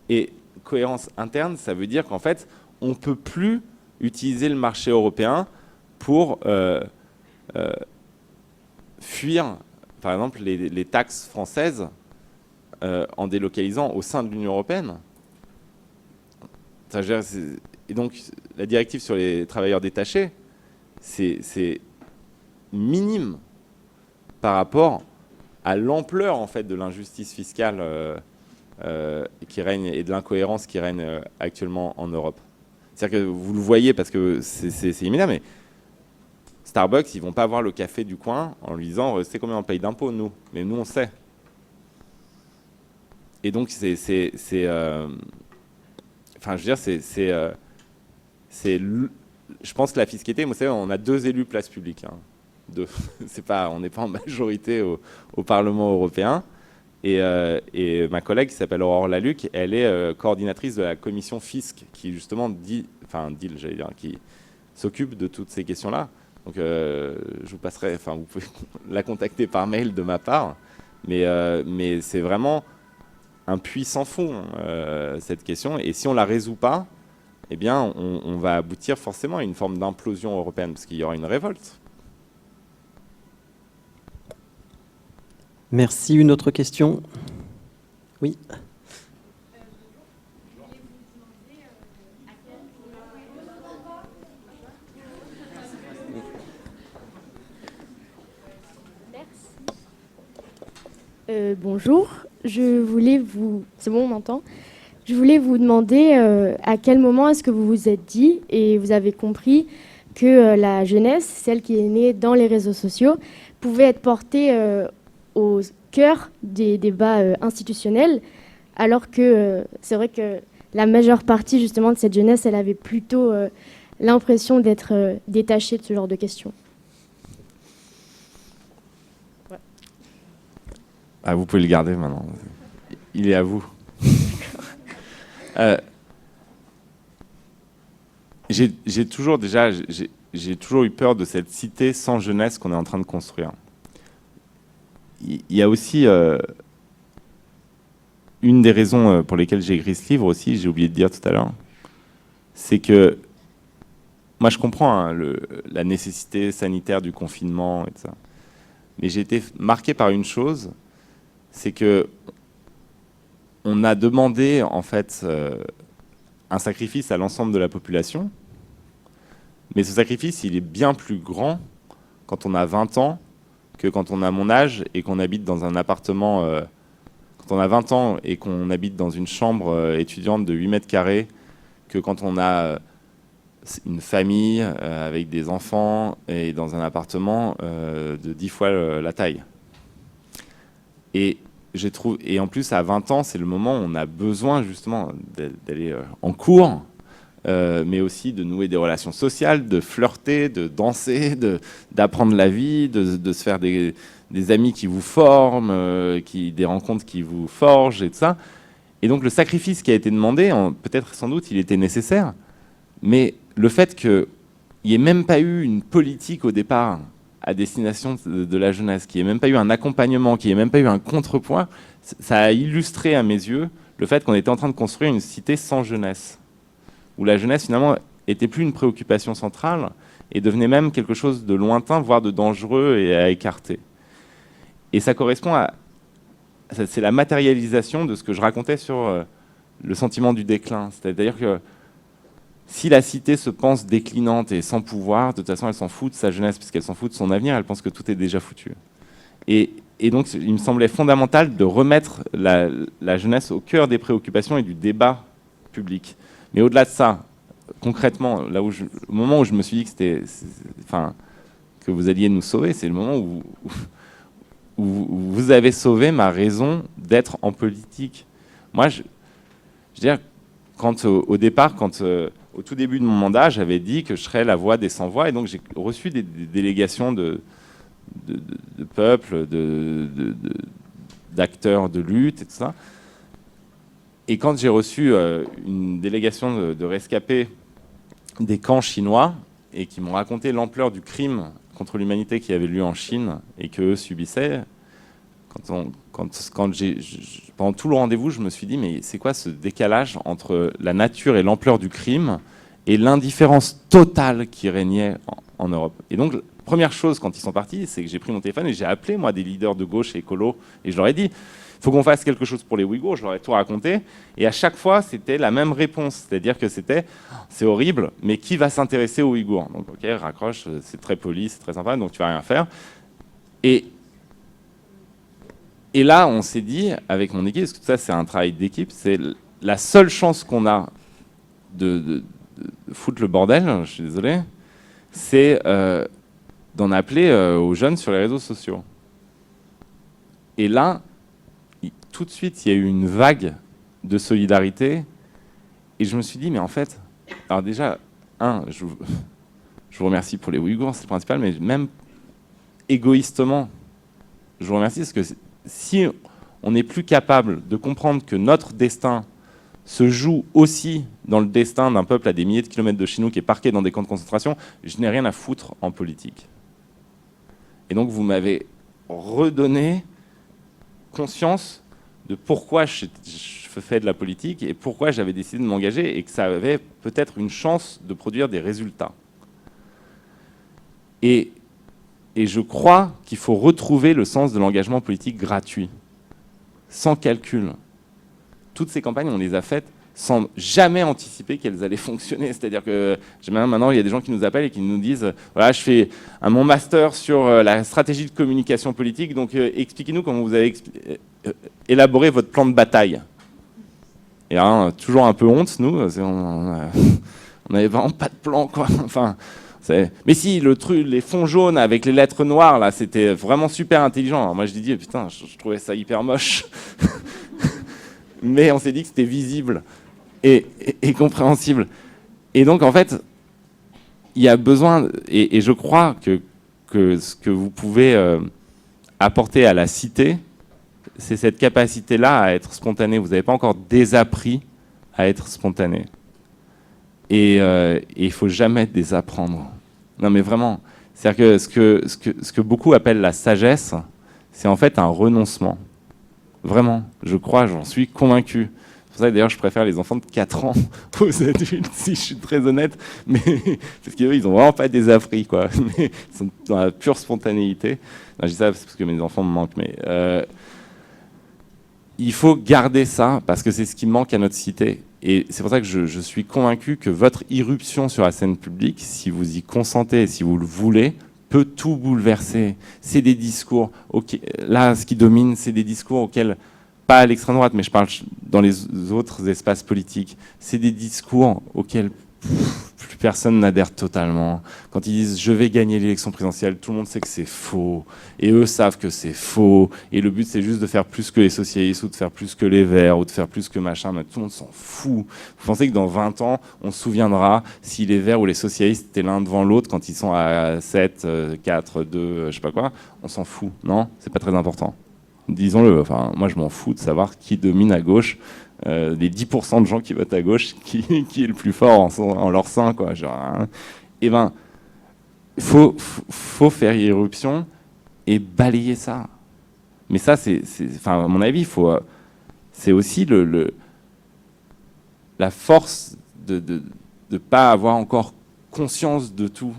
Et cohérence interne, ça veut dire qu'en fait, on ne peut plus utiliser le marché européen pour fuir, par exemple, les taxes françaises en délocalisant au sein de l'Union européenne. donc, la directive sur les travailleurs détachés, c'est minime par rapport à l'ampleur en fait de l'injustice fiscale qui règne et de l'incohérence qui règne actuellement en Europe. C'est-à-dire que vous le voyez parce que c'est immédiat, mais Starbucks, ils vont pas avoir le café du coin en lui disant c'est combien on paye d'impôts nous, mais nous on sait. Et donc enfin je veux dire je pense que la fiscalité, vous savez, on a 2 élus place publique. Hein. On n'est pas en majorité au Parlement européen. Et ma collègue qui s'appelle Aurore Laluc, elle est coordinatrice de la commission fisc qui justement qui s'occupe de toutes ces questions-là. Donc je vous passerai, vous pouvez la contacter par mail de ma part. Mais c'est vraiment un puits sans fond cette question. Et si on la résout pas, eh bien, on va aboutir forcément à une forme d'implosion européenne, parce qu'il y aura une révolte. Merci. Une autre question? Oui. Bonjour. C'est bon, on m'entend? Je voulais vous demander à quel moment est-ce que vous vous êtes dit et vous avez compris que la jeunesse, celle qui est née dans les réseaux sociaux, pouvait être portée au cœur des débats institutionnels, alors que c'est vrai que la majeure partie justement de cette jeunesse, elle avait plutôt l'impression d'être détachée de ce genre de questions. Ouais. Ah, vous pouvez le garder maintenant. Il est à vous. J'ai toujours eu peur de cette cité sans jeunesse qu'on est en train de construire. Il y a aussi une des raisons pour lesquelles j'ai écrit ce livre aussi, j'ai oublié de dire tout à l'heure, c'est que moi je comprends la nécessité sanitaire du confinement et tout ça, mais j'ai été marqué par une chose, c'est que on a demandé en fait un sacrifice à l'ensemble de la population, mais ce sacrifice il est bien plus grand quand on a 20 ans que quand on a mon âge et qu'on habite dans un appartement, quand on a 20 ans et qu'on habite dans une chambre étudiante de 8 mètres carrés, que quand on a une famille avec des enfants et dans un appartement de 10 fois la taille. Et en plus, à 20 ans, c'est le moment où on a besoin justement d'aller en cours, mais aussi de nouer des relations sociales, de flirter, de danser, d'apprendre la vie, de se faire des amis qui vous forment, des rencontres qui vous forgent et tout ça. Et donc le sacrifice qui a été demandé, peut-être sans doute il était nécessaire, mais le fait qu'il n'y ait même pas eu une politique au départ à destination de la jeunesse, qu'il n'y ait même pas eu un accompagnement, qu'il n'y ait même pas eu un contrepoint, ça a illustré à mes yeux le fait qu'on était en train de construire une cité sans jeunesse, où la jeunesse finalement était plus une préoccupation centrale et devenait même quelque chose de lointain, voire de dangereux et à écarter. Et ça correspond c'est la matérialisation de ce que je racontais sur le sentiment du déclin. C'est-à-dire que si la cité se pense déclinante et sans pouvoir, de toute façon elle s'en fout de sa jeunesse, puisqu'elle s'en fout de son avenir, elle pense que tout est déjà foutu. Et donc il me semblait fondamental de remettre la jeunesse au cœur des préoccupations et du débat public. Mais au-delà de ça, concrètement, au moment où je me suis dit que vous alliez nous sauver, c'est le moment où vous avez sauvé ma raison d'être en politique. Moi, je veux dire, au départ, au tout début de mon mandat, j'avais dit que je serais la voix des sans-voix, et donc j'ai reçu des délégations de peuples, d'acteurs de lutte et tout ça. Et quand j'ai reçu une délégation de rescapés des camps chinois, et qui m'ont raconté l'ampleur du crime contre l'humanité qui avait lieu en Chine et qu'eux subissaient, pendant tout le rendez-vous, je me suis dit, mais c'est quoi ce décalage entre la nature et l'ampleur du crime et l'indifférence totale qui régnait en Europe? Et donc, première chose quand ils sont partis, c'est que j'ai pris mon téléphone et j'ai appelé moi des leaders de gauche et écolo et je leur ai dit il faut qu'on fasse quelque chose pour les Ouïghours, je leur ai tout raconté et à chaque fois c'était la même réponse, c'est-à-dire que c'est horrible, mais qui va s'intéresser aux Ouïghours? Donc ok, raccroche, c'est très poli, c'est très sympa, donc tu vas rien faire. Et là on s'est dit avec mon équipe, parce que tout ça c'est un travail d'équipe, c'est la seule chance qu'on a de foutre le bordel, je suis désolé, c'est d'en appeler aux jeunes sur les réseaux sociaux. Et là, tout de suite, il y a eu une vague de solidarité. Et je me suis dit, mais en fait, alors déjà, je vous remercie pour les Ouïghours, c'est le principal, mais même égoïstement, je vous remercie parce que si on n'est plus capable de comprendre que notre destin se joue aussi dans le destin d'un peuple à des milliers de kilomètres de chez nous qui est parqué dans des camps de concentration, je n'ai rien à foutre en politique. Et donc vous m'avez redonné conscience de pourquoi je fais de la politique et pourquoi j'avais décidé de m'engager et que ça avait peut-être une chance de produire des résultats. Et je crois qu'il faut retrouver le sens de l'engagement politique gratuit, sans calcul. Toutes ces campagnes, on les a faites sans jamais anticiper qu'elles allaient fonctionner. C'est-à-dire que maintenant, il y a des gens qui nous appellent et qui nous disent « Voilà, je fais mon master sur la stratégie de communication politique, donc expliquez-nous comment vous avez élaboré votre plan de bataille. » Et alors, toujours un peu honte, nous, on n'avait vraiment pas de plan, quoi. Enfin, mais si, le truc, les fonds jaunes avec les lettres noires, là, c'était vraiment super intelligent. Alors moi, je dis, putain, je trouvais ça hyper moche. Mais on s'est dit que c'était visible et compréhensible. Et donc, en fait, il y a besoin, et je crois que ce que vous pouvez apporter à la cité, c'est cette capacité-là à être spontané. Vous n'avez pas encore désappris à être spontané. Et il ne faut jamais désapprendre. Non, mais vraiment. C'est-à-dire que ce que beaucoup appellent la sagesse, c'est en fait un renoncement. Vraiment, je crois, j'en suis convaincu. C'est pour ça que d'ailleurs, je préfère les enfants de 4 ans aux adultes, si je suis très honnête. Mais, parce qu'eux, ils n'ont vraiment pas désappris, quoi. Mais ils sont dans la pure spontanéité. Non, je dis ça parce que mes enfants me manquent, mais il faut garder ça parce que c'est ce qui manque à notre cité. Et c'est pour ça que je suis convaincu que votre irruption sur la scène publique, si vous y consentez, si vous le voulez, peut tout bouleverser. C'est des discours, là, ce qui domine, c'est des discours auxquels, pas à l'extrême droite, mais je parle dans les autres espaces politiques, c'est des discours auxquels plus personne n'adhère totalement. Quand ils disent « je vais gagner l'élection présidentielle », tout le monde sait que c'est faux. Et eux savent que c'est faux. Et le but, c'est juste de faire plus que les socialistes, ou de faire plus que les Verts, ou de faire plus que machin. Mais tout le monde s'en fout. Vous pensez que dans 20 ans, on se souviendra si les Verts ou les socialistes étaient l'un devant l'autre quand ils sont à 7, 4, 2, je sais pas quoi. On s'en fout. Non, c'est pas très important. Disons-le. Enfin, moi, je m'en fous de savoir qui domine à gauche. Les 10% de gens qui votent à gauche, qui est le plus fort en leur sein, quoi. Genre, hein. Et ben, faut faire irruption et balayer ça. Mais ça, enfin, à mon avis, c'est aussi la force de pas avoir encore conscience de tout,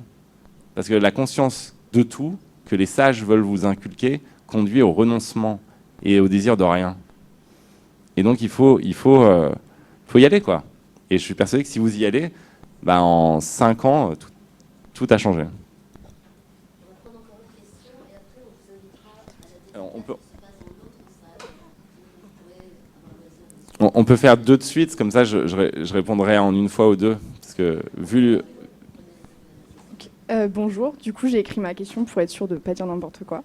parce que la conscience de tout que les sages veulent vous inculquer conduit au renoncement et au désir de rien. Et donc il faut y aller, quoi. Et je suis persuadé que si vous y allez, bah, en 5 ans, tout a changé. On peut faire 2 de suite, comme ça je répondrai en une fois ou 2. Parce que vu... Bonjour, du coup j'ai écrit ma question pour être sûre de ne pas dire n'importe quoi.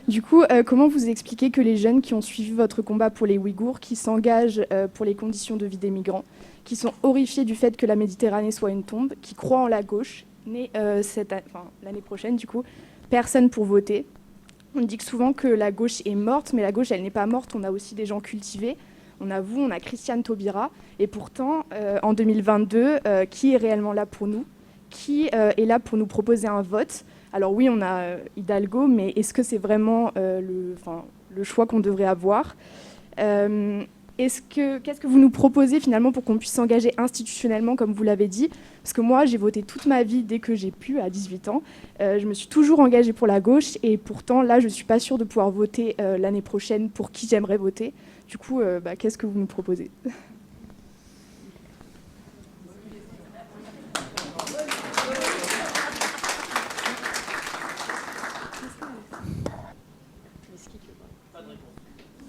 Du coup, comment vous expliquez que les jeunes qui ont suivi votre combat pour les Ouïghours, qui s'engagent pour les conditions de vie des migrants, qui sont horrifiés du fait que la Méditerranée soit une tombe, qui croient en la gauche, l'année prochaine du coup, personne pour voter. On dit que souvent que la gauche est morte, mais la gauche elle n'est pas morte, on a aussi des gens cultivés. On a vous, on a Christiane Taubira, et pourtant en 2022, qui est réellement là pour nous ? Qui est là pour nous proposer un vote? Alors oui, on a Hidalgo, mais est-ce que c'est vraiment le choix qu'on devrait avoir? qu'est-ce que vous nous proposez finalement pour qu'on puisse s'engager institutionnellement, comme vous l'avez dit? Parce que moi, j'ai voté toute ma vie dès que j'ai pu, à 18 ans. Je me suis toujours engagée pour la gauche et pourtant, là, je ne suis pas sûre de pouvoir voter l'année prochaine pour qui j'aimerais voter. Du coup, qu'est-ce que vous nous proposez?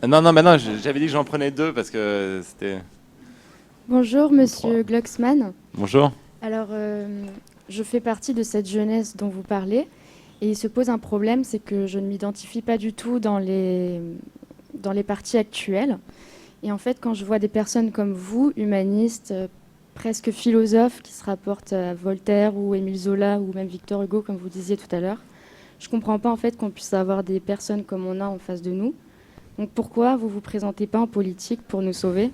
Non, bah non, j'avais dit que j'en prenais 2 parce que c'était... Bonjour, monsieur Glucksmann. Bonjour. Alors, je fais partie de cette jeunesse dont vous parlez. Et il se pose un problème, c'est que je ne m'identifie pas du tout dans les partis actuels. Et en fait, quand je vois des personnes comme vous, humanistes, presque philosophes, qui se rapportent à Voltaire ou Émile Zola ou même Victor Hugo, comme vous disiez tout à l'heure, je ne comprends pas en fait qu'on puisse avoir des personnes comme on a en face de nous. Donc pourquoi vous ne vous présentez pas en politique pour nous sauver?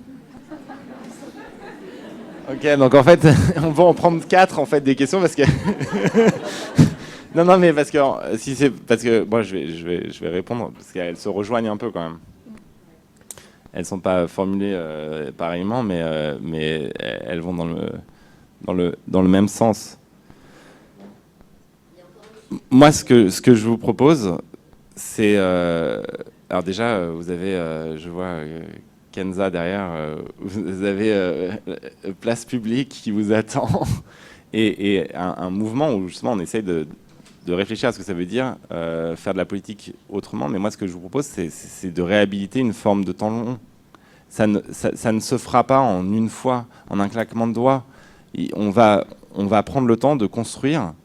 Ok, donc en fait, on va en prendre 4 en fait des questions parce que... non, mais parce que si c'est parce que moi je vais répondre parce qu'elles se rejoignent un peu quand même. Elles sont pas formulées pareillement, mais elles vont dans le même sens. Moi, ce que je vous propose, c'est alors déjà, vous avez, je vois Kenza derrière, vous avez Place Publique qui vous attend et un mouvement où justement on essaye de réfléchir à ce que ça veut dire faire de la politique autrement. Mais moi, ce que je vous propose, c'est de réhabiliter une forme de temps long. Ça ne se fera pas en une fois, en un claquement de doigts. On va prendre le temps de construire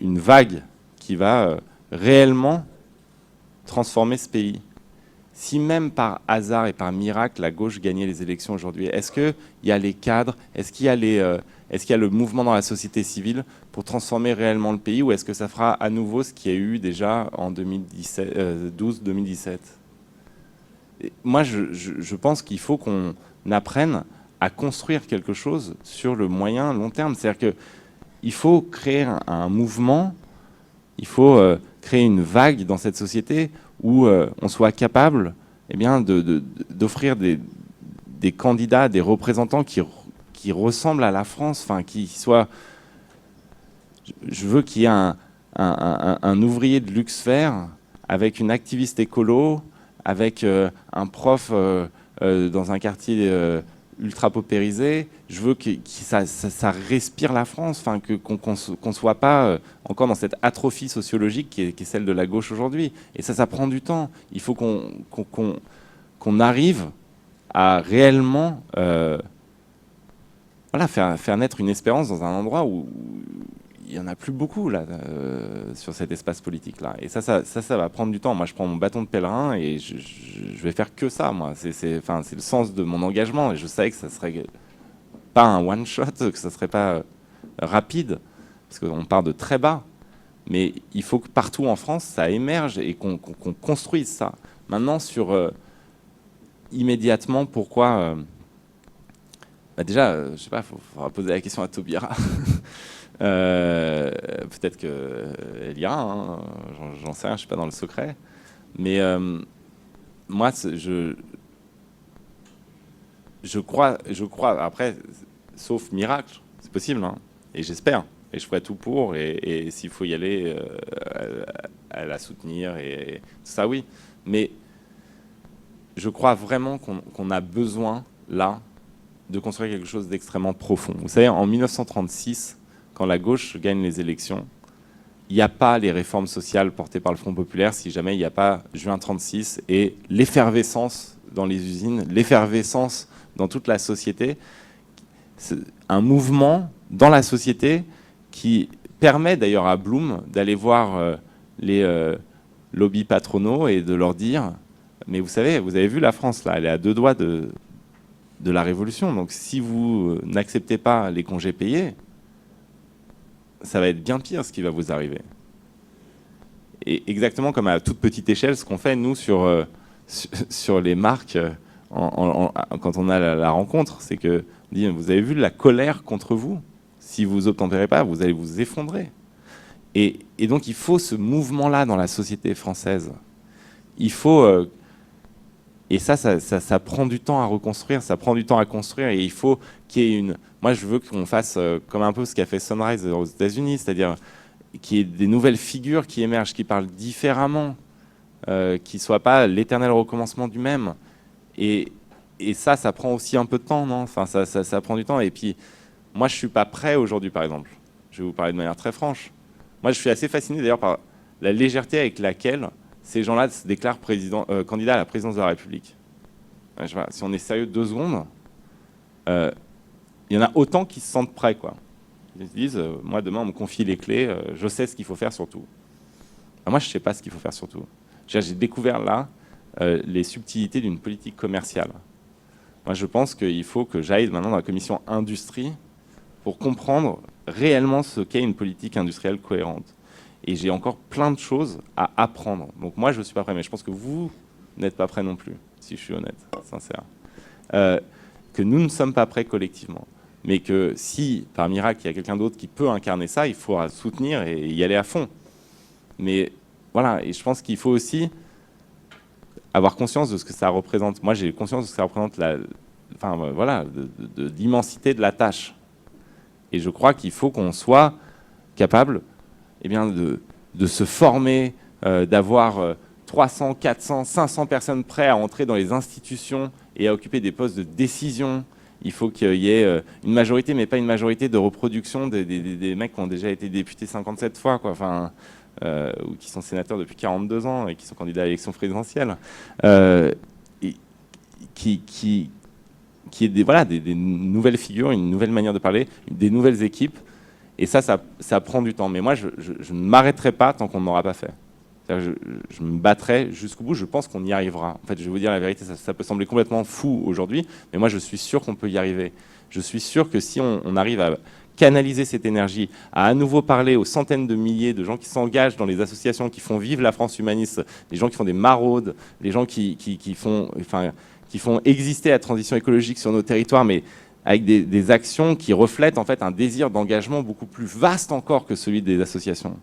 une vague qui va réellement transformer ce pays. Si même par hasard et par miracle, la gauche gagnait les élections aujourd'hui, est-ce qu'il y a les cadres, est-ce qu'il y a le mouvement dans la société civile pour transformer réellement le pays, ou est-ce que ça fera à nouveau ce qu'il y a eu déjà en 2012-2017 ? Moi, je pense qu'il faut qu'on apprenne à construire quelque chose sur le moyen long terme. C'est-à-dire qu'il faut créer un mouvement, il faut créer une vague dans cette société où on soit capable d'offrir des candidats, des représentants qui ressemblent à la France, enfin qui soient... Je veux qu'il y ait un ouvrier de Luxfer avec une activiste écolo, avec un prof dans un quartier ultra paupérisé. Je veux que ça respire la France, enfin qu'on ne soit pas encore dans cette atrophie sociologique qui est celle de la gauche aujourd'hui. Et ça prend du temps. Il faut qu'on arrive à réellement faire naître une espérance dans un endroit où il n'y en a plus beaucoup là, sur cet espace politique-là. Et ça va prendre du temps. Moi, je prends mon bâton de pèlerin et je vais faire que ça, moi. C'est le sens de mon engagement. Et je savais que ça ne serait pas un one-shot, que ça ne serait pas rapide, parce qu'on part de très bas. Mais il faut que partout en France, ça émerge et qu'on construise ça. Maintenant, immédiatement, pourquoi... déjà, je ne sais pas, il faudra poser la question à Taubira. Peut-être qu'elle ira, hein, j'en sais rien, je ne suis pas dans le secret. Mais moi, je crois, après, sauf miracle, c'est possible, hein, et j'espère, et je ferai tout pour, et s'il faut y aller, à la soutenir, et tout ça, oui. Mais je crois vraiment qu'on a besoin, là, de construire quelque chose d'extrêmement profond. Vous savez, en 1936, quand la gauche gagne les élections, il n'y a pas les réformes sociales portées par le Front populaire si jamais il n'y a pas juin 36 et l'effervescence dans les usines, l'effervescence dans toute la société. C'est un mouvement dans la société qui permet d'ailleurs à Blum d'aller voir les lobbies patronaux et de leur dire « Mais vous savez, vous avez vu la France, là, elle est à 2 doigts de la révolution. Donc si vous n'acceptez pas les congés payés, ça va être bien pire ce qui va vous arriver. » Et exactement comme à toute petite échelle, ce qu'on fait, nous, sur les marques, quand on a la rencontre, c'est que on dit, vous avez vu la colère contre vous. Si vous n'obtempérez pas, vous allez vous effondrer. Et donc, il faut ce mouvement-là dans la société française. Il faut... Et ça prend du temps à reconstruire, ça prend du temps à construire, et il faut qu'il y ait une... Moi, je veux qu'on fasse comme un peu ce qu'a fait Sunrise aux États-Unis, c'est-à-dire qu'il y ait des nouvelles figures qui émergent, qui parlent différemment, qui ne soient pas l'éternel recommencement du même. Et ça prend aussi un peu de temps, non? Enfin, ça prend du temps. Et puis, moi, je ne suis pas prêt aujourd'hui, par exemple. Je vais vous parler de manière très franche. Moi, je suis assez fasciné d'ailleurs par la légèreté avec laquelle ces gens-là se déclarent candidats à la présidence de la République. Si on est sérieux 2 secondes, il y en a autant qui se sentent prêts, quoi. Ils se disent, moi, demain, on me confie les clés, je sais ce qu'il faut faire surtout. Moi, je ne sais pas ce qu'il faut faire surtout. J'ai découvert là les subtilités d'une politique commerciale. Moi, je pense qu'il faut que j'aille maintenant dans la commission industrie pour comprendre réellement ce qu'est une politique industrielle cohérente. Et j'ai encore plein de choses à apprendre. Donc moi, je ne suis pas prêt, mais je pense que vous n'êtes pas prêts non plus, si je suis honnête, sincère. Que nous ne sommes pas prêts collectivement. Mais que si, par miracle, il y a quelqu'un d'autre qui peut incarner ça, il faudra soutenir et y aller à fond. Mais voilà, et je pense qu'il faut aussi avoir conscience de ce que ça représente. Moi, j'ai conscience de ce que ça représente de l'immensité de la tâche. Et je crois qu'il faut qu'on soit capable de se former, d'avoir 300, 400, 500 personnes prêtes à entrer dans les institutions et à occuper des postes de décision. Il faut qu'il y ait une majorité, mais pas une majorité de reproduction des mecs qui ont déjà été députés 57 fois, quoi. Enfin, ou qui sont sénateurs depuis 42 ans et qui sont candidats à l'élection présidentielle. Qui est des nouvelles figures, une nouvelle manière de parler, des nouvelles équipes. Et ça prend du temps. Mais moi, je ne m'arrêterai pas tant qu'on ne m'aura pas fait. Je me battrai jusqu'au bout. Je pense qu'on y arrivera. En fait, je vais vous dire la vérité, ça peut sembler complètement fou aujourd'hui, mais moi, je suis sûr qu'on peut y arriver. Je suis sûr que si on arrive à canaliser cette énergie, à nouveau parler aux centaines de milliers de gens qui s'engagent dans les associations, qui font vivre la France humaniste, les gens qui font des maraudes, les gens qui font exister la transition écologique sur nos territoires, mais avec des actions qui reflètent en fait un désir d'engagement beaucoup plus vaste encore que celui des associations.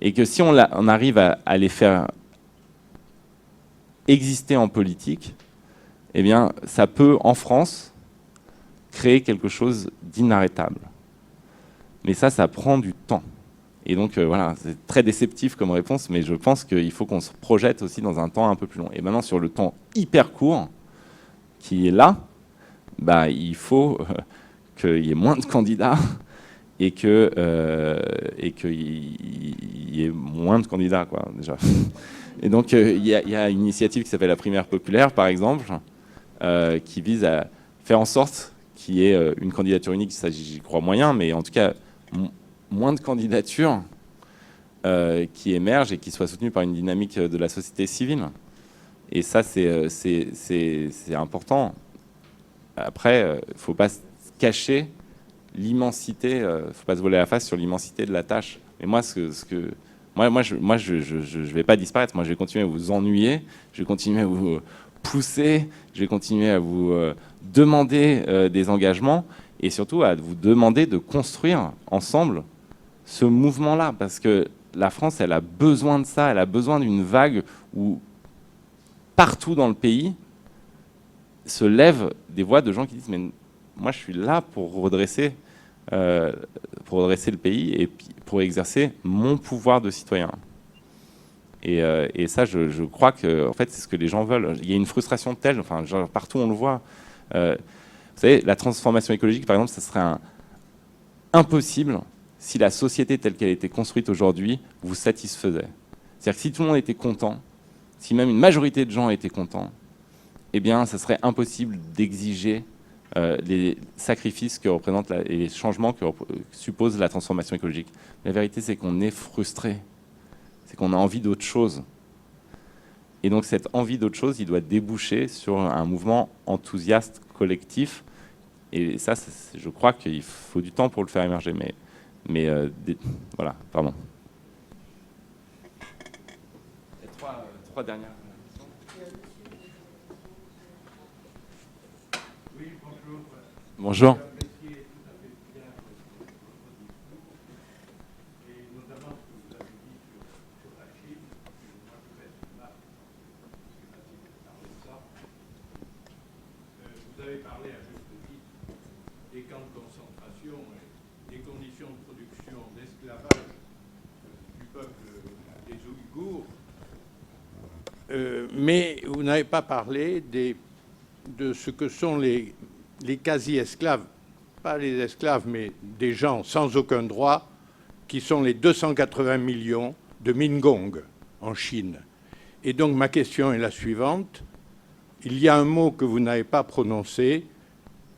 Et que si on arrive à les faire exister en politique, eh bien, ça peut, en France, créer quelque chose d'inarrêtable. Mais ça prend du temps. Et donc, voilà, c'est très déceptif comme réponse, mais je pense qu'il faut qu'on se projette aussi dans un temps un peu plus long. Et maintenant, sur le temps hyper court, qui est là, il faut qu'il y ait moins de candidats et qu'il y ait moins de candidats, quoi, déjà. Et donc, il y a une initiative qui s'appelle la primaire populaire, par exemple, qui vise à faire en sorte qu'il y ait une candidature unique, ça j'y crois moyen, mais en tout cas, moins de candidatures qui émergent et qui soient soutenues par une dynamique de la société civile. Et ça, c'est important. Après, il ne faut pas se cacher l'immensité, il ne faut pas se voler la face sur l'immensité de la tâche. Mais moi, je ne vais pas disparaître. Moi, je vais continuer à vous ennuyer, je vais continuer à vous pousser, je vais continuer à vous demander des engagements et surtout à vous demander de construire ensemble ce mouvement-là. Parce que la France, elle a besoin de ça, elle a besoin d'une vague où partout dans le pays se lèvent des voix de gens qui disent « mais moi, je suis là pour redresser le pays et pour exercer mon pouvoir de citoyen ». Et ça, je crois que en fait, c'est ce que les gens veulent. Il y a une frustration telle, enfin, genre, partout on le voit. Vous savez, la transformation écologique, par exemple, ça serait impossible si la société telle qu'elle a été construite aujourd'hui vous satisfaisait. C'est-à-dire que si tout le monde était content, si même une majorité de gens étaient contents, eh bien, ça serait impossible d'exiger les sacrifices que représentent et les changements que suppose la transformation écologique. La vérité, c'est qu'on est frustré. C'est qu'on a envie d'autre chose. Et donc cette envie d'autre chose, il doit déboucher sur un mouvement enthousiaste, collectif. Et ça, je crois qu'il faut du temps pour le faire émerger. Mais voilà, pardon. Et trois dernières questions. Oui, bonjour. Bonjour. Mais vous n'avez pas parlé de ce que sont les quasi-esclaves, pas les esclaves, mais des gens sans aucun droit, qui sont les 280 millions de Mingong en Chine. Et donc ma question est la suivante. Il y a un mot que vous n'avez pas prononcé,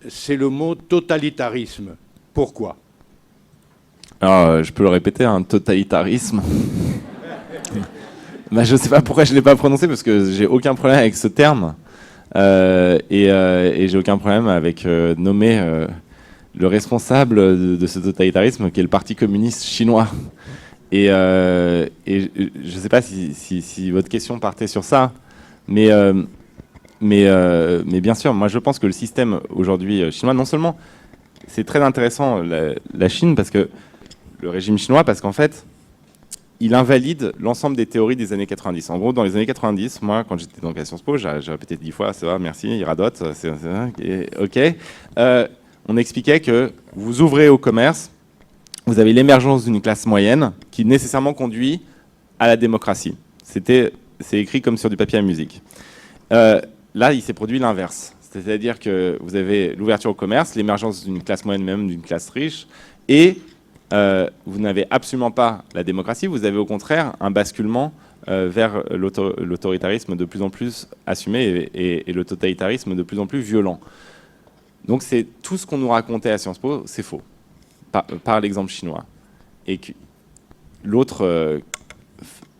c'est le mot totalitarisme. Pourquoi ? Alors, je peux le répéter, un totalitarisme. Bah, je ne sais pas pourquoi je ne l'ai pas prononcé, parce que j'ai aucun problème avec ce terme. Et j'ai aucun problème avec nommer le responsable de ce totalitarisme, qui est le Parti communiste chinois. Et je ne sais pas si votre question partait sur ça, mais bien sûr, moi je pense que le système aujourd'hui chinois, non seulement c'est très intéressant la Chine, parce que le régime chinois, parce qu'en fait, il invalide l'ensemble des théories des années 90. En gros, dans les années 90, moi, quand j'étais donc à Sciences Po, j'ai répété 10 fois, ça va, merci, il radote, ok. On expliquait que vous ouvrez au commerce, vous avez l'émergence d'une classe moyenne qui nécessairement conduit à la démocratie. C'est écrit comme sur du papier à musique. Là, il s'est produit l'inverse. C'est-à-dire que vous avez l'ouverture au commerce, l'émergence d'une classe moyenne, même d'une classe riche, et vous n'avez absolument pas la démocratie, vous avez au contraire un basculement vers l'autoritarisme de plus en plus assumé et le totalitarisme de plus en plus violent. Donc c'est tout ce qu'on nous racontait à Sciences Po, c'est faux, par l'exemple chinois. Et l'autre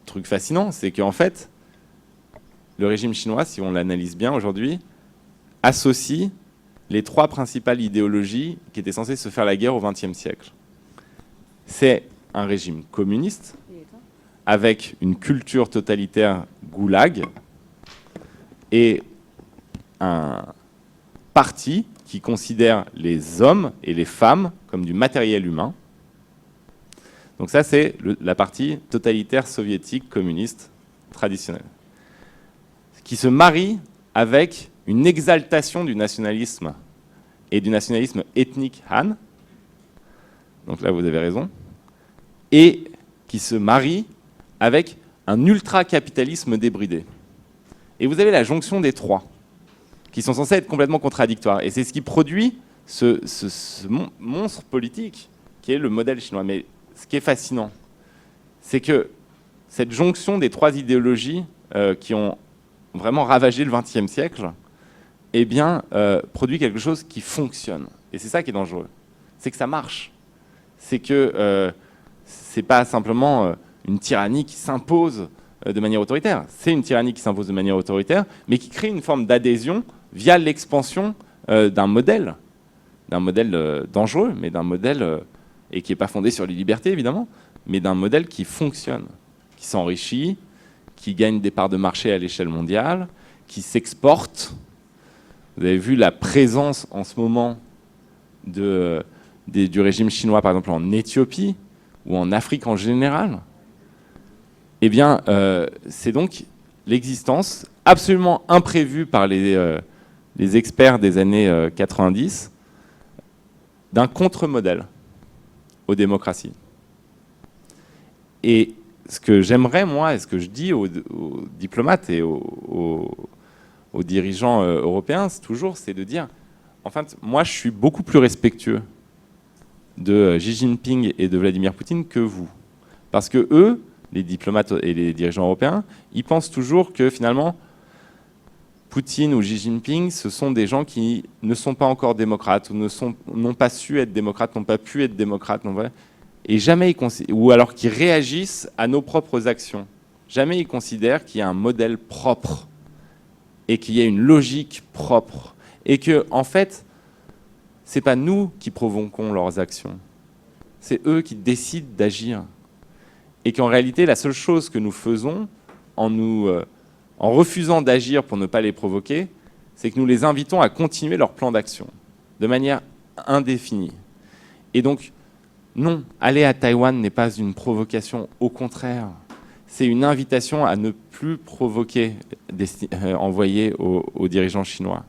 truc fascinant, c'est qu'en fait, le régime chinois, si on l'analyse bien aujourd'hui, associe les trois principales idéologies qui étaient censées se faire la guerre au XXe siècle. C'est un régime communiste avec une culture totalitaire goulag et un parti qui considère les hommes et les femmes comme du matériel humain. Donc ça, c'est la partie totalitaire soviétique communiste traditionnelle, qui se marie avec une exaltation du nationalisme et du nationalisme ethnique Han. Donc là, vous avez raison. Et qui se marie avec un ultra-capitalisme débridé. Et vous avez la jonction des trois, qui sont censés être complètement contradictoires. Et c'est ce qui produit ce monstre politique, qui est le modèle chinois. Mais ce qui est fascinant, c'est que cette jonction des trois idéologies qui ont vraiment ravagé le XXe siècle, eh bien, produit quelque chose qui fonctionne. Et c'est ça qui est dangereux. C'est que ça marche. C'est que c'est pas simplement une tyrannie qui s'impose de manière autoritaire. C'est une tyrannie qui s'impose de manière autoritaire, mais qui crée une forme d'adhésion via l'expansion d'un modèle dangereux, mais d'un modèle, et qui n'est pas fondé sur les libertés, évidemment, mais d'un modèle qui fonctionne, qui s'enrichit, qui gagne des parts de marché à l'échelle mondiale, qui s'exporte. Vous avez vu la présence en ce moment du régime chinois, par exemple, en Éthiopie ou en Afrique en général. Eh bien, c'est donc l'existence absolument imprévue par les experts des années 90 d'un contre-modèle aux démocraties. Et ce que j'aimerais, moi, et ce que je dis aux diplomates et aux dirigeants européens, c'est de dire, en fait, moi, je suis beaucoup plus respectueux de Xi Jinping et de Vladimir Poutine que vous. Parce que eux, les diplomates et les dirigeants européens, ils pensent toujours que finalement, Poutine ou Xi Jinping, ce sont des gens qui ne sont pas encore démocrates, ou n'ont pas su être démocrates, n'ont pas pu être démocrates, et jamais ou alors qui réagissent à nos propres actions. Jamais ils considèrent qu'il y a un modèle propre, et qu'il y a une logique propre, et que, en fait, c'est pas nous qui provoquons leurs actions, c'est eux qui décident d'agir. Et qu'en réalité, la seule chose que nous faisons en refusant d'agir pour ne pas les provoquer, c'est que nous les invitons à continuer leur plan d'action de manière indéfinie. Et donc, non, aller à Taïwan n'est pas une provocation, au contraire. C'est une invitation à ne plus provoquer, envoyer aux dirigeants chinois.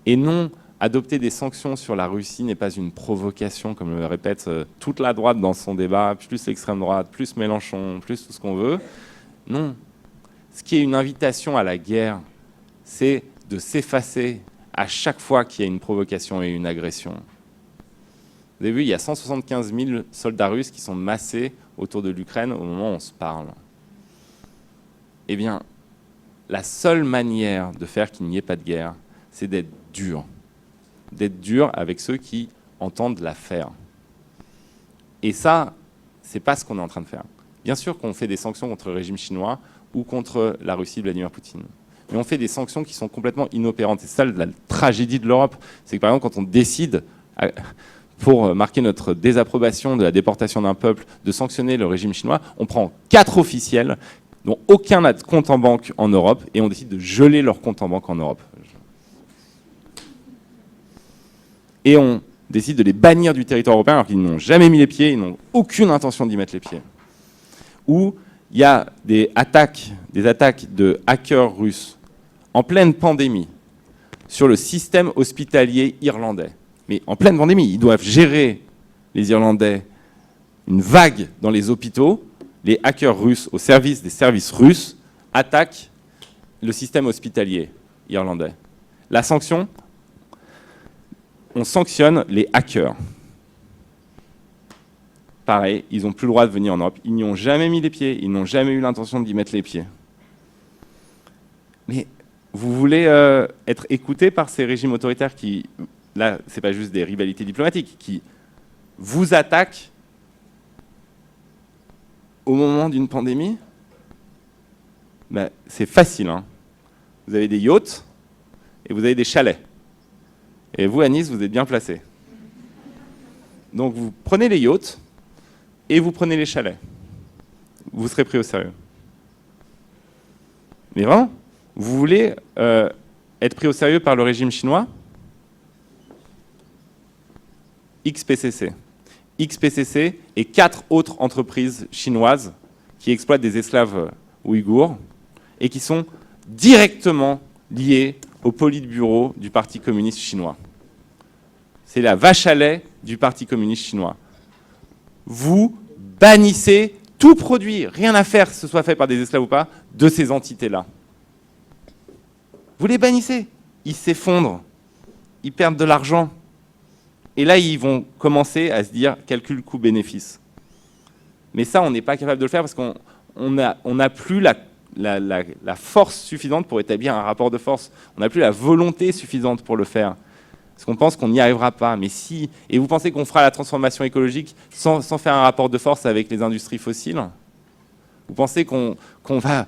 Et non, adopter des sanctions sur la Russie n'est pas une provocation, comme le répète toute la droite dans son débat, plus l'extrême droite, plus Mélenchon, plus tout ce qu'on veut. Non, ce qui est une invitation à la guerre, c'est de s'effacer à chaque fois qu'il y a une provocation et une agression. Vous avez vu, il y a 175 000 soldats russes qui sont massés autour de l'Ukraine au moment où on se parle. Eh bien, la seule manière de faire qu'il n'y ait pas de guerre, c'est d'être dur. D'être dur avec ceux qui entendent la faire. Et ça, c'est pas ce qu'on est en train de faire. Bien sûr qu'on fait des sanctions contre le régime chinois ou contre la Russie de Vladimir Poutine. Mais on fait des sanctions qui sont complètement inopérantes. Et c'est ça la tragédie de l'Europe. C'est que par exemple, quand on décide, pour marquer notre désapprobation de la déportation d'un peuple, de sanctionner le régime chinois, on prend 4 officiels dont aucun n'a de compte en banque en Europe et on décide de geler leur compte en banque en Europe. Et on décide de les bannir du territoire européen alors qu'ils n'ont jamais mis les pieds, ils n'ont aucune intention d'y mettre les pieds. Ou il y a des attaques de hackers russes en pleine pandémie sur le système hospitalier irlandais. Mais en pleine pandémie, ils doivent gérer, les Irlandais, une vague dans les hôpitaux. Les hackers russes, au service des services russes, attaquent le système hospitalier irlandais. La sanction, on sanctionne les hackers. Pareil, ils n'ont plus le droit de venir en Europe. Ils n'y ont jamais mis les pieds, ils n'ont jamais eu l'intention d'y mettre les pieds. Mais vous voulez être écouté par ces régimes autoritaires qui, là, ce n'est pas juste des rivalités diplomatiques, qui vous attaquent au moment d'une pandémie? Ben, c'est facile. Hein. Vous avez des yachts et vous avez des chalets. Et vous, à Nice, vous êtes bien placés. Donc vous prenez les yachts et vous prenez les chalets. Vous serez pris au sérieux. Mais vraiment, vous voulez être pris au sérieux par le régime chinois? XPCC. XPCC et 4 autres entreprises chinoises qui exploitent des esclaves ouïghours et qui sont directement liées au politburo du Parti communiste chinois. C'est la vache à lait du Parti communiste chinois. Vous bannissez tout produit, rien à faire que ce soit fait par des esclaves ou pas, de ces entités-là. Vous les bannissez. Ils s'effondrent. Ils perdent de l'argent. Et là, ils vont commencer à se dire calcul coût-bénéfice. Mais ça, on n'est pas capable de le faire parce qu'on n'a plus la force suffisante pour établir un rapport de force. On n'a plus la volonté suffisante pour le faire. Parce qu'on pense qu'on n'y arrivera pas. Mais si, et vous pensez qu'on fera la transformation écologique sans faire un rapport de force avec les industries fossiles? Vous pensez qu'on va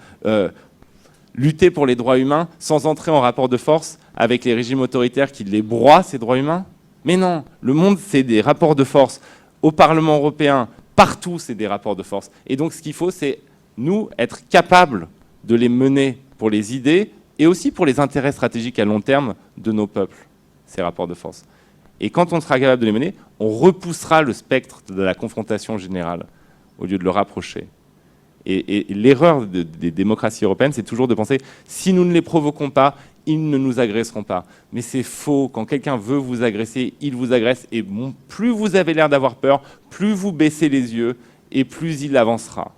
lutter pour les droits humains sans entrer en rapport de force avec les régimes autoritaires qui les broient, ces droits humains? Mais non, le monde, c'est des rapports de force. Au Parlement européen, partout, c'est des rapports de force. Et donc, ce qu'il faut, c'est, nous, être capables de les mener pour les idées et aussi pour les intérêts stratégiques à long terme de nos peuples, ces rapports de force. Et quand on sera capable de les mener, on repoussera le spectre de la confrontation générale au lieu de le rapprocher. Et l'erreur des démocraties européennes, c'est toujours de penser, si nous ne les provoquons pas, ils ne nous agresseront pas. Mais c'est faux. Quand quelqu'un veut vous agresser, il vous agresse. Et bon, plus vous avez l'air d'avoir peur, plus vous baissez les yeux et plus il avancera.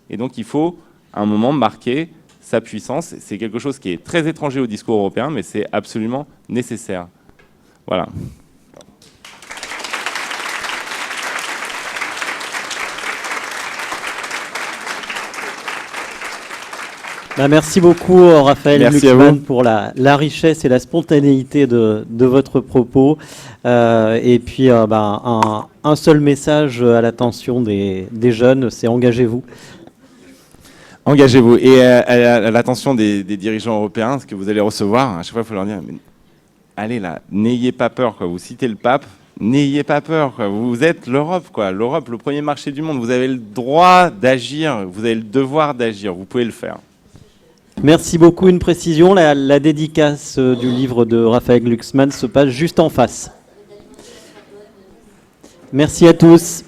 Et donc il faut, à un moment, marquer sa puissance. C'est quelque chose qui est très étranger au discours européen, mais c'est absolument nécessaire. Voilà. Merci beaucoup, Raphaël Glucksmann, pour la richesse et la spontanéité de votre propos. Et puis, un seul message à l'attention des jeunes, c'est engagez-vous. Engagez-vous. Et à l'attention des dirigeants européens, ce que vous allez recevoir, à chaque fois, il faut leur dire, mais, allez là, n'ayez pas peur, quoi. Vous citez le pape, n'ayez pas peur, quoi. Vous êtes l'Europe, quoi. L'Europe, le premier marché du monde. Vous avez le droit d'agir, vous avez le devoir d'agir, vous pouvez le faire. Merci beaucoup. Une précision, la dédicace du livre de Raphaël Glucksmann se passe juste en face. Merci à tous.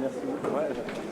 Merci.